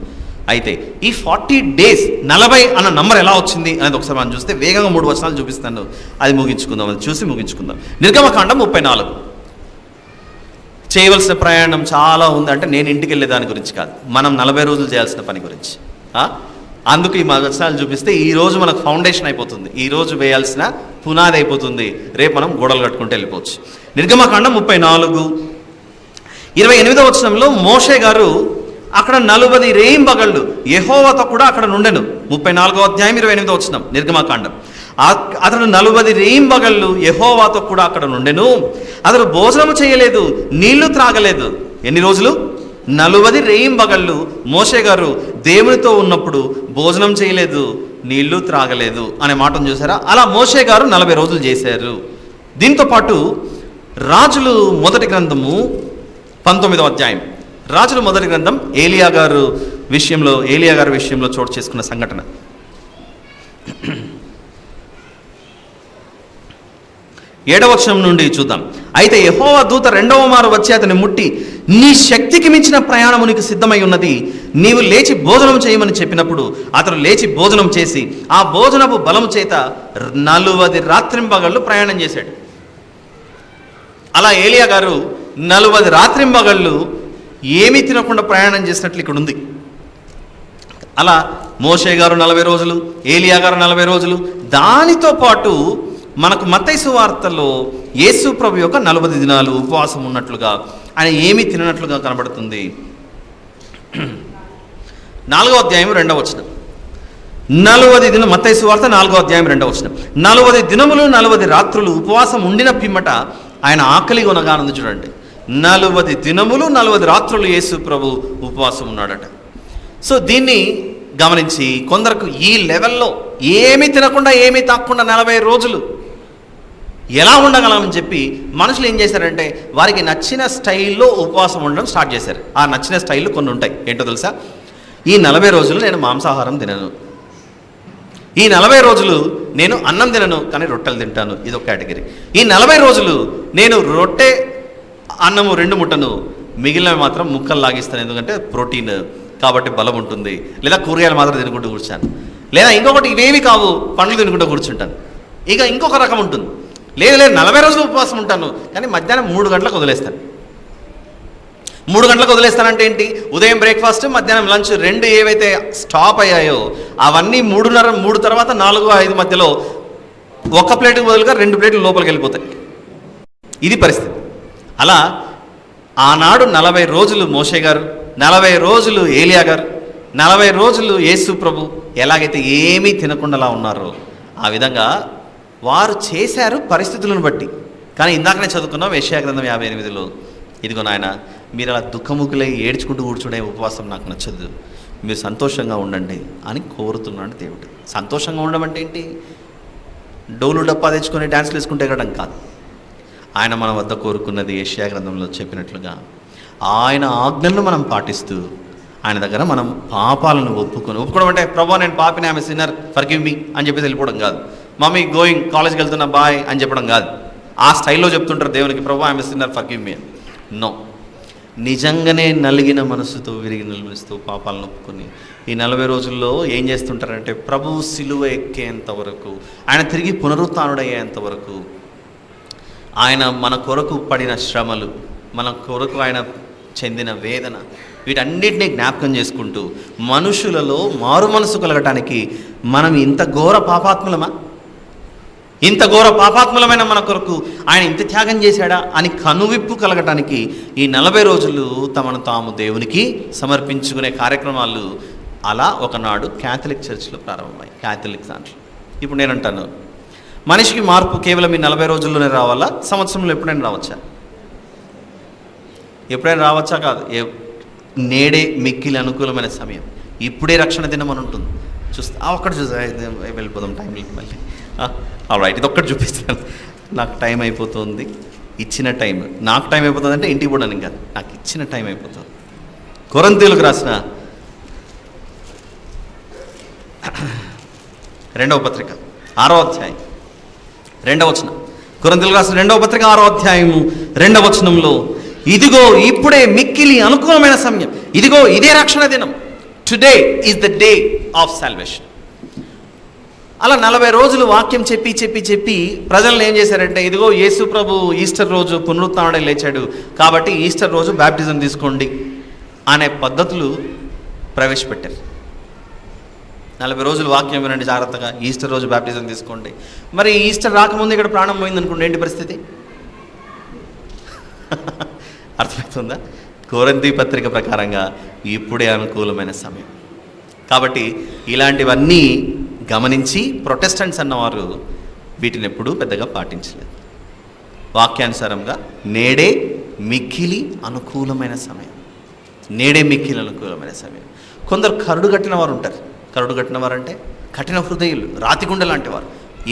అయితే ఈ 40 days 40 అన్న నంబర్ ఎలా వచ్చింది అనేది ఒకసారి మనం చూస్తే, వేగంగా 3 వచనాలు చూపిస్తాను, అది ముగించుకుందాం, అది చూసి ముగించుకుందాం. నిర్గమకాండం 34. చేయవలసిన ప్రయాణం చాలా ఉంది. అంటే నేను ఇంటికి వెళ్ళే దాని గురించి కాదు, మనం 40 రోజులు చేయాల్సిన పని గురించి. అందుకు ఈ వచనాలు చూపిస్తే ఈరోజు మనకు ఫౌండేషన్ అయిపోతుంది, ఈరోజు వేయాల్సిన పునాది అయిపోతుంది, రేపు మనం గోడలు కట్టుకుంటూ వెళ్ళిపోవచ్చు. నిర్గమకాండం 34 28వ వచనంలో మోషే గారు అక్కడ 40 రేయింబగళ్ళు యెహోవాతో కూడా అక్కడ నుండెను. 34వ అధ్యాయం 28వ వచనం నిర్గమకాండం. అతడు 40 రేయింబగళ్ళు యెహోవాతో కూడా అక్కడ నుండెను. అతడు భోజనము చేయలేదు, నీళ్లు త్రాగలేదు. ఎన్ని రోజులు? 40 రేయింబగళ్ళు మోషే గారు దేవునితో ఉన్నప్పుడు భోజనం చేయలేదు, నీళ్లు త్రాగలేదు అనే మాటను చూసారా? అలా మోషే గారు 40 రోజులు చేశారు. దీంతో పాటు రాజులు మొదటి గ్రంథము 19వ అధ్యాయం, రాజుల మొదటి గ్రంథం ఏలియా గారి విషయంలో చోటు చేసుకున్న సంఘటన. 7వ వచనం నుండి చూద్దాం. అయితే యెహోవా దూత 2వ మారు వచ్చి అతని ముట్టి, నీ శక్తికి మించిన ప్రయాణము నీకు సిద్ధమై ఉన్నది, నీవు లేచి భోజనం చేయమని చెప్పినప్పుడు అతడు లేచి భోజనం చేసి ఆ భోజనపు బలము చేత 40 రాత్రింబగళ్ళు ప్రయాణం చేశాడు. అలా ఏలియా గారు 40 రాత్రింబగళ్ళు ఏమీ తినకుండా ప్రయాణం చేసినట్లు ఇక్కడ ఉంది. అలా మోషే గారు 40 రోజులు, ఏలియా గారు 40 రోజులు. దానితో పాటు మనకు మత్తయి సువార్తలో యేసు ప్రభు యొక్క 40 దినాలు ఉపవాసం ఉన్నట్లుగా, ఆయన ఏమీ తిననట్లుగా కనబడుతుంది. 4వ అధ్యాయం 2వ వచనం. 40 దినం, మత్తయి సువార్త 4వ అధ్యాయం 2వ వచనం. 40 దినములు 40 రాత్రులు ఉపవాసం ఉండిన పిమ్మట ఆయన ఆకలి కొనగానుంది. చూడండి, 40 దినములు 40 రాత్రులు యేసు ప్రభు ఉపవాసం ఉన్నాడట. సో దీన్ని గమనించి కొందరకు ఈ లెవెల్లో ఏమీ తినకుండా ఏమీ తాకుండా 40 రోజులు ఎలా ఉండగలమని చెప్పి మనుషులు ఏం చేశారంటే వారికి నచ్చిన స్టైల్లో ఉపవాసం ఉండడం స్టార్ట్ చేశారు. ఆ నచ్చిన స్టైల్లో కొన్ని ఉంటాయి. ఏంటో తెలుసా? ఈ 40 రోజులు నేను మాంసాహారం తినను, ఈ 40 రోజులు నేను అన్నం తినను కానీ రొట్టెలు తింటాను, ఇదొక కేటగిరీ. ఈ 40 రోజులు నేను రొట్టె అన్నము 2 ముట్టను, మిగిలినవి మాత్రం ముక్కలు లాగిస్తాను, ఎందుకంటే ప్రోటీన్ కాబట్టి బలం ఉంటుంది. లేదా కూరగాయలు మాత్రం తినుకుంటూ కూర్చాను. లేదా ఇంకొకటి ఇవేవి కావు, పండ్లు తినుకుంటూ కూర్చుంటాను. ఇక ఇంకొక రకం ఉంటుంది, లేదు 40 రోజులు ఉపవాసం ఉంటాను, కానీ మధ్యాహ్నం 3 గంటలకు వదిలేస్తాను. 3 గంటలకు వదిలేస్తానంటే ఏంటి? ఉదయం బ్రేక్ఫాస్ట్, మధ్యాహ్నం లంచ్ 2 ఏవైతే స్టాప్ అయ్యాయో అవన్నీ 3 తర్వాత 4, 5 మధ్యలో 1 ప్లేట్కి బదులుగా 2 ప్లేట్లు లోపలికి వెళ్ళిపోతాయి. ఇది పరిస్థితి. అలా ఆనాడు 40 రోజులు మోషే గారు, 40 రోజులు ఏలియా గారు, 40 రోజులు యేసు ప్రభు ఎలాగైతే ఏమీ తినకుండా ఉన్నారో ఆ విధంగా వారు చేశారు పరిస్థితులను బట్టి. కానీ ఇందాకనే చదువుకున్నాం యెషయా గ్రంథం 58లో, ఇదిగో నాయన మీరు అలా దుఃఖముఖులై ఏడ్చుకుంటూ కూర్చునే ఉపవాసం నాకు నచ్చదు, మీరు సంతోషంగా ఉండండి అని కోరుతున్నాడు దేవుడు. సంతోషంగా ఉండడం అంటే ఏంటి? డోలు డప్పా తెచ్చుకొని డ్యాన్స్లు వేసుకుంటే ఎగరడం కాదు. ఆయన మన వద్ద కోరుకున్నది యెషయా గ్రంథంలో చెప్పినట్లుగా ఆయన ఆజ్ఞలను మనం పాటిస్తూ ఆయన దగ్గర మనం పాపాలను ఒప్పుకోవడం అంటే, ప్రభా నేను పాపిని, ఆమె సిన్నర్, ఫర్గివ్ మీ అని చెప్పేసి వెళ్ళిపోవడం కాదు. మమ్మీ గోయింగ్, కాలేజ్కి వెళ్తున్నా, బాయ్ అని చెప్పడం కాదు. ఆ స్టైల్లో చెప్తుంటారు దేవునికి, ప్రభా ఆమె సిన్నర్, ఫర్గివ్ మీ అని. నో, నిజంగానే నలిగిన మనసుతో విరిగి నిలుస్తూ పాపాలను ఒప్పుకొని ఈ 40 రోజుల్లో ఏం చేస్తుంటారంటే, ప్రభువు సిలువ ఎక్కేంత వరకు, ఆయన తిరిగి పునరుత్థానుడయ్యేంత వరకు, ఆయన మన కొరకు పడిన శ్రమలు, మన కొరకు ఆయన చెందిన వేదన, వీటన్నిటినీ జ్ఞాపకం చేసుకుంటూ మనుషులలో మారు మనసు కలగటానికి మనం ఇంత ఘోర పాపాత్ములమా, ఇంత ఘోర పాపాత్ములమైన మన కొరకు ఆయన ఇంత త్యాగం చేశాడా అని కనువిప్పు కలగటానికి ఈ 40 రోజులు తమను తాము దేవునికి సమర్పించుకునే కార్యక్రమాలు అలా ఒకనాడు క్యాథలిక్ చర్చ్లో ప్రారంభమయ్యాయి, క్యాథలిక్ దాంట్లో. ఇప్పుడు నేనంటాను, మనిషికి మార్పు కేవలం ఈ 40 రోజుల్లోనే రావాలా? సంవత్సరంలో ఎప్పుడైనా రావచ్చా? ఎప్పుడైనా రావచ్చా? కాదు. నేడే మిక్కిలి అనుకూలమైన సమయం, ఇప్పుడే రక్షణ దినం అని ఉంటుంది. చూస్తే ఒక్కటి చూసా, వెళ్ళిపోదాం టైంకి మళ్ళీ. రైట్, ఇది ఒక్కటి చూపిస్తాను. నాకు టైం అయిపోతుంది, ఇచ్చిన టైం నాకు టైం అయిపోతుంది అంటే ఇంటికి పోవడానికి కాదు, నాకు ఇచ్చిన టైం అయిపోతుంది. కొరింథీయులకు రాసిన 2వ పత్రిక 6వ అధ్యాయం 2వ వచనం. కొరింథీయులకు రాసిన 2వ పత్రిక 6వ అధ్యాయము 2వ వచనంలో, ఇదిగో ఇప్పుడే మిక్కిలి అనుకూలమైన సమయం, ఇదిగో ఇదే రక్షణ దినం, today is the day of salvation. అలా 40 రోజులు వాక్యం చెప్పి ప్రజలను ఏం చేశారంటే, ఇదిగో యేసు ప్రభు ఈస్టర్ రోజు పునరుత్థానుడై లేచాడు కాబట్టి ఈస్టర్ రోజు బ్యాప్టిజం తీసుకోండి అనే పద్ధతులు ప్రవేశపెట్టారు. 40 రోజులు వాక్యం వినండి జాగ్రత్తగా, ఈస్టర్ రోజు బ్యాప్టిజం తీసుకోండి. మరి ఈస్టర్ రాకముందు ఇక్కడ ప్రాణం పోయింది అనుకోండి, ఏంటి పరిస్థితి? అర్థమవుతుందా? కొరింథీ పత్రిక ప్రకారంగా ఇప్పుడే అనుకూలమైన సమయం. కాబట్టి ఇలాంటివన్నీ గమనించి ప్రొటెస్టెంట్స్ అన్నవారు వీటిని ఎప్పుడూ పెద్దగా పాటించలేదు. వాక్యానుసారంగా నేడే మిక్కిలి అనుకూలమైన సమయం, నేడే మిక్కిలి అనుకూలమైన సమయం. కొందరు కరుడు కట్టిన వారు ఉంటారు. కరుడు కట్టిన వారు అంటే కఠిన హృదయులు, రాతిగుండ లాంటి వారు,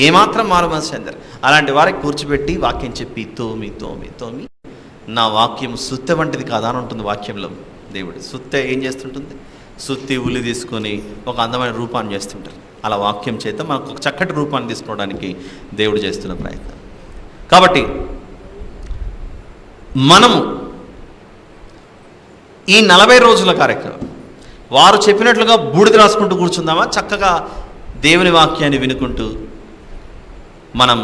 ఏమాత్రం మారు మనసు చెందరు. అలాంటి వారికి కూర్చోబెట్టి వాక్యం చెప్పి తోమి నా వాక్యం సుత్తె వంటిది కాదా అని ఉంటుంది వాక్యంలో. దేవుడు సుత్తె ఏం చేస్తుంటుంది? సుత్తి ఉల్లి తీసుకొని ఒక అందమైన రూపాన్ని చేస్తుంటారు. అలా వాక్యం చేత మనకు ఒక చక్కటి రూపాన్ని తీసుకోవడానికి దేవుడు చేస్తున్న ప్రయత్నం. కాబట్టి మనము ఈ 40 రోజుల కార్యక్రమం వారు చెప్పినట్లుగా బూడిద రాసుకుంటూ కూర్చుందామా? చక్కగా దేవుని వాక్యాన్ని వినుకుంటూ మనం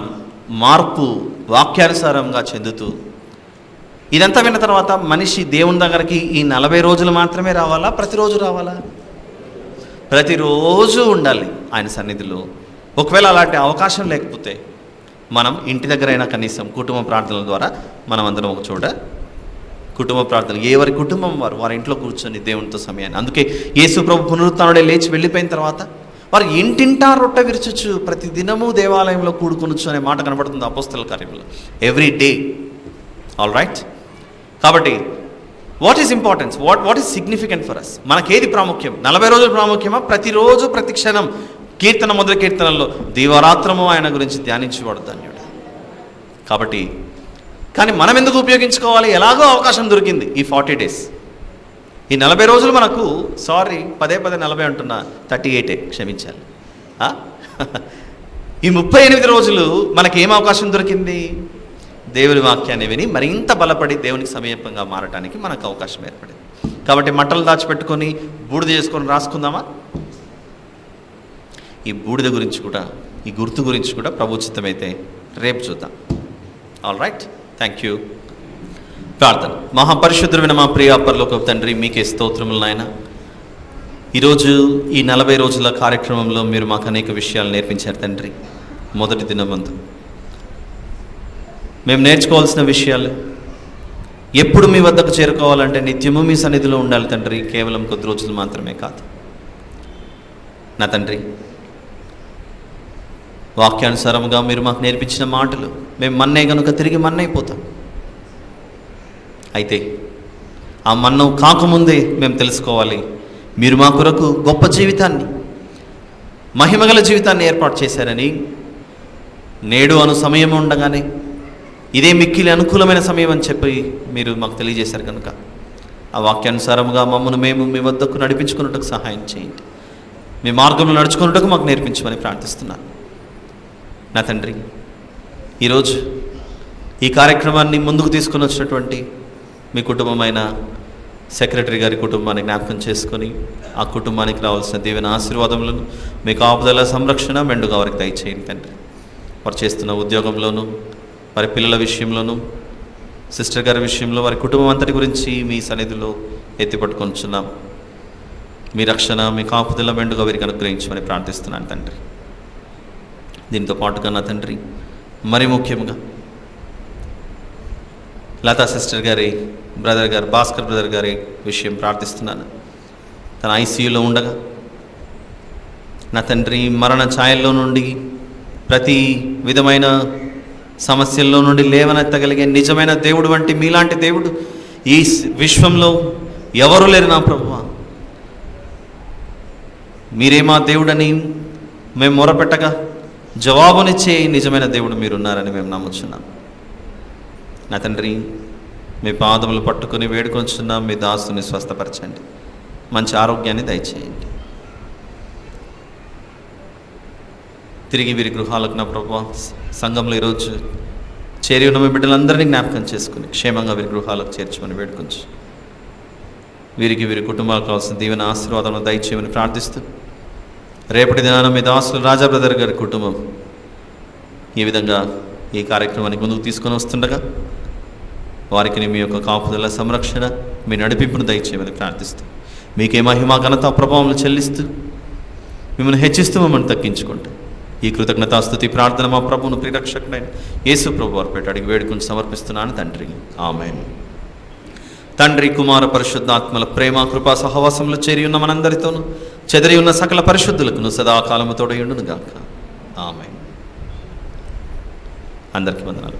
మార్పు వాక్యానుసారంగా చెందుతూ, ఇదంతా విన్న తర్వాత మనిషి దేవుని దగ్గరికి ఈ 40 రోజులు మాత్రమే రావాలా? ప్రతిరోజు రావాలా? ప్రతిరోజు ఉండాలి ఆయన సన్నిధిలో. ఒకవేళ అలాంటి అవకాశం లేకపోతే మనం ఇంటి దగ్గరైనా కనీసం కుటుంబ ప్రార్థనల ద్వారా మనం అందరం ఒక చోట కుటుంబ ప్రార్థనలు, ఎవరి కుటుంబం వారి ఇంట్లో కూర్చొని దేవునితో సమయాన్ని. అందుకే యేసు ప్రభు పునరుత్థానుడై లేచి వెళ్ళిపోయిన తర్వాత వారు ఇంటింటా రొట్టె విరుచుచు ప్రతి దినము దేవాలయంలో కూడుకొనొచ్చు అనే మాట కనబడుతుంది అపోస్తల కార్యములో. Every day. All right. కాబట్టి what is importance, what is significant for us? మనకేది ప్రాముఖ్యం? 40 రోజులు ప్రాముఖ్యమా? ప్రతిరోజు ప్రతి క్షణం కీర్తన మొదటి కీర్తనల్లో దీవారాత్రము ఆయన గురించి ధ్యానించేవాడు ధన్యుడు. కాబట్టి కానీ మనం ఎందుకు ఉపయోగించుకోవాలి? ఎలాగో అవకాశం దొరికింది ఈ 40 days, ఈ 40 రోజులు మనకు. పదే 40 అంటున్నా, 38 క్షమించాలి. ఈ 38 రోజులు మనకి ఏం అవకాశం దొరికింది? దేవుని వాక్యాన్ని విని మరింత బలపడి దేవునికి సమీపంగా మారటానికి మనకు అవకాశం ఏర్పడింది. కాబట్టి మంటలు దాచిపెట్టుకొని బూడిద చేసుకొని రాసుకుందామా? ఈ బూడిద గురించి కూడా, ఈ గుర్తు గురించి కూడా ప్రభుచితమైతే రేపు చూద్దాం. All right, thank you. ప్రార్థన. మహాపరిశుద్ధుడైన మా ప్రియ పరలోకపు తండ్రి, మీకే స్తోత్రములు నాయన. ఈరోజు ఈ 40 రోజుల కార్యక్రమంలో మీరు మాకు అనేక విషయాలు నేర్పించారు తండ్రి. మొదటి దినమందు మేము నేర్చుకోవాల్సిన విషయాలు, ఎప్పుడు మీ వద్దకు చేరుకోవాలంటే నిత్యము మీ సన్నిధిలో ఉండాలి తండ్రి, కేవలం కొద్ది రోజులు మాత్రమే కాదు నా తండ్రి. వాక్యానుసారముగా మీరు మాకు నేర్పించిన మాటలు మేము మన్నే కనుక తిరిగి మన్నైపోతాం. అయితే ఆ మన్నం కాకముందే మేము తెలుసుకోవాలి, మీరు మా కొరకు గొప్ప జీవితాన్ని, మహిమగల జీవితాన్ని ఏర్పాటు చేశారని. నేడు అను సమయం ఉండగానే ఇదే మిక్కిలి అనుకూలమైన సమయం అని చెప్పి మీరు మాకు తెలియజేశారు కనుక ఆ వాక్యానుసారముగా మమ్మల్ని మేము మీ వద్దకు నడిపించుకున్నట్టుకు సహాయం చేయండి. మీ మార్గంలో నడుచుకున్నట్టుకు మాకు నేర్పించమని ప్రార్థిస్తున్నాను నా తండ్రి. ఈరోజు ఈ కార్యక్రమాన్ని ముందుకు తీసుకుని వచ్చినటువంటి మీ కుటుంబమైన సెక్రటరీ గారి కుటుంబాన్ని జ్ఞాపకం చేసుకొని ఆ కుటుంబానికి రావాల్సిన దీవెన ఆశీర్వాదములను, మీ కాపుదల సంరక్షణ మెండుగా వారికి దయచేయండి తండ్రి. వారు చేస్తున్న ఉద్యోగంలోనూ, వారి పిల్లల విషయంలోనూ, సిస్టర్ గారి విషయంలో, వారి కుటుంబం అంతటి గురించి మీ సన్నిధిలో ఎత్తిపట్టుకొనిచున్నాం. మీ రక్షణ, మీ కాపుదల మెండుగా వీరికి అనుగ్రహించమని ప్రార్థిస్తున్నాను తండ్రి. దీంతో పాటుగా నా తండ్రి, మరి ముఖ్యంగా లతా సిస్టర్ గారి బ్రదర్ గారు, భాస్కర్ బ్రదర్ గారి విషయం ప్రార్థిస్తున్నాను. తన ఐసీయూలో ఉండగా నా తండ్రి మరణ ఛాయల్లో నుండి, ప్రతి విధమైన సమస్యల్లో నుండి లేవనెత్తగలిగే నిజమైన దేవుడు వంటి మీలాంటి దేవుడు ఈ విశ్వంలో ఎవరు లేరు నా ప్రభువా. మీరే మా దేవుడని మేము మొరపెట్టగా జవాబునిచ్చే నిజమైన దేవుడు మీరున్నారని మేము నమ్ముచున్నాం నా తండ్రి. మీ పాదములు పట్టుకుని వేడుకొంచున్నాం, మీ దాసుని స్వస్థపరచండి, మంచి ఆరోగ్యాన్ని దయచేయండి. తిరిగి వీరి గృహాలకు నా ప్రభువా, సంఘంలో ఈరోజు చేరి ఉన్న మీ బిడ్డలందరినీ జ్ఞాపకం చేసుకుని క్షేమంగా వీరి గృహాలకు చేర్చమని వేడుకొంచు. వీరికి, వీరి కుటుంబాలకు కావాల్సిన దీవెన ఆశీర్వాదాలను దయచేయమని ప్రార్థిస్తూ, రేపటి దినాన మీ దాసులు రాజా బ్రదర్ గారి కుటుంబం ఈ విధంగా ఈ కార్యక్రమానికి ముందుకు తీసుకొని వస్తుండగా వారికి మీ యొక్క కాపుదల సంరక్షణ, మీ నడిపింపును దయచేయమని ప్రార్థిస్తూ, మీకే మహిమ ఘనత ప్రభావం చెల్లిస్తూ, మిమ్మల్ని హెచ్చిస్తూ మమ్మల్ని తగ్గించుకుంటూ ఈ కృతజ్ఞతాస్తుతి ప్రార్థన మా ప్రభువును ప్రియరక్షకుడైన యేసు ప్రభు వారి పేట అడిగి వేడుకుని సమర్పిస్తున్నాను తండ్రి. ఆమేన్. తండ్రి, కుమార పరిశుద్ధాత్మల ప్రేమ కృపా సహవాసంలో చేరి ఉన్న మనందరితోనూ చెదరి ఉన్న సకల పరిశుద్ధులకును సదాకాలము తోడయుండును గాక. ఆమేన్. అందరికీ వందనాలు.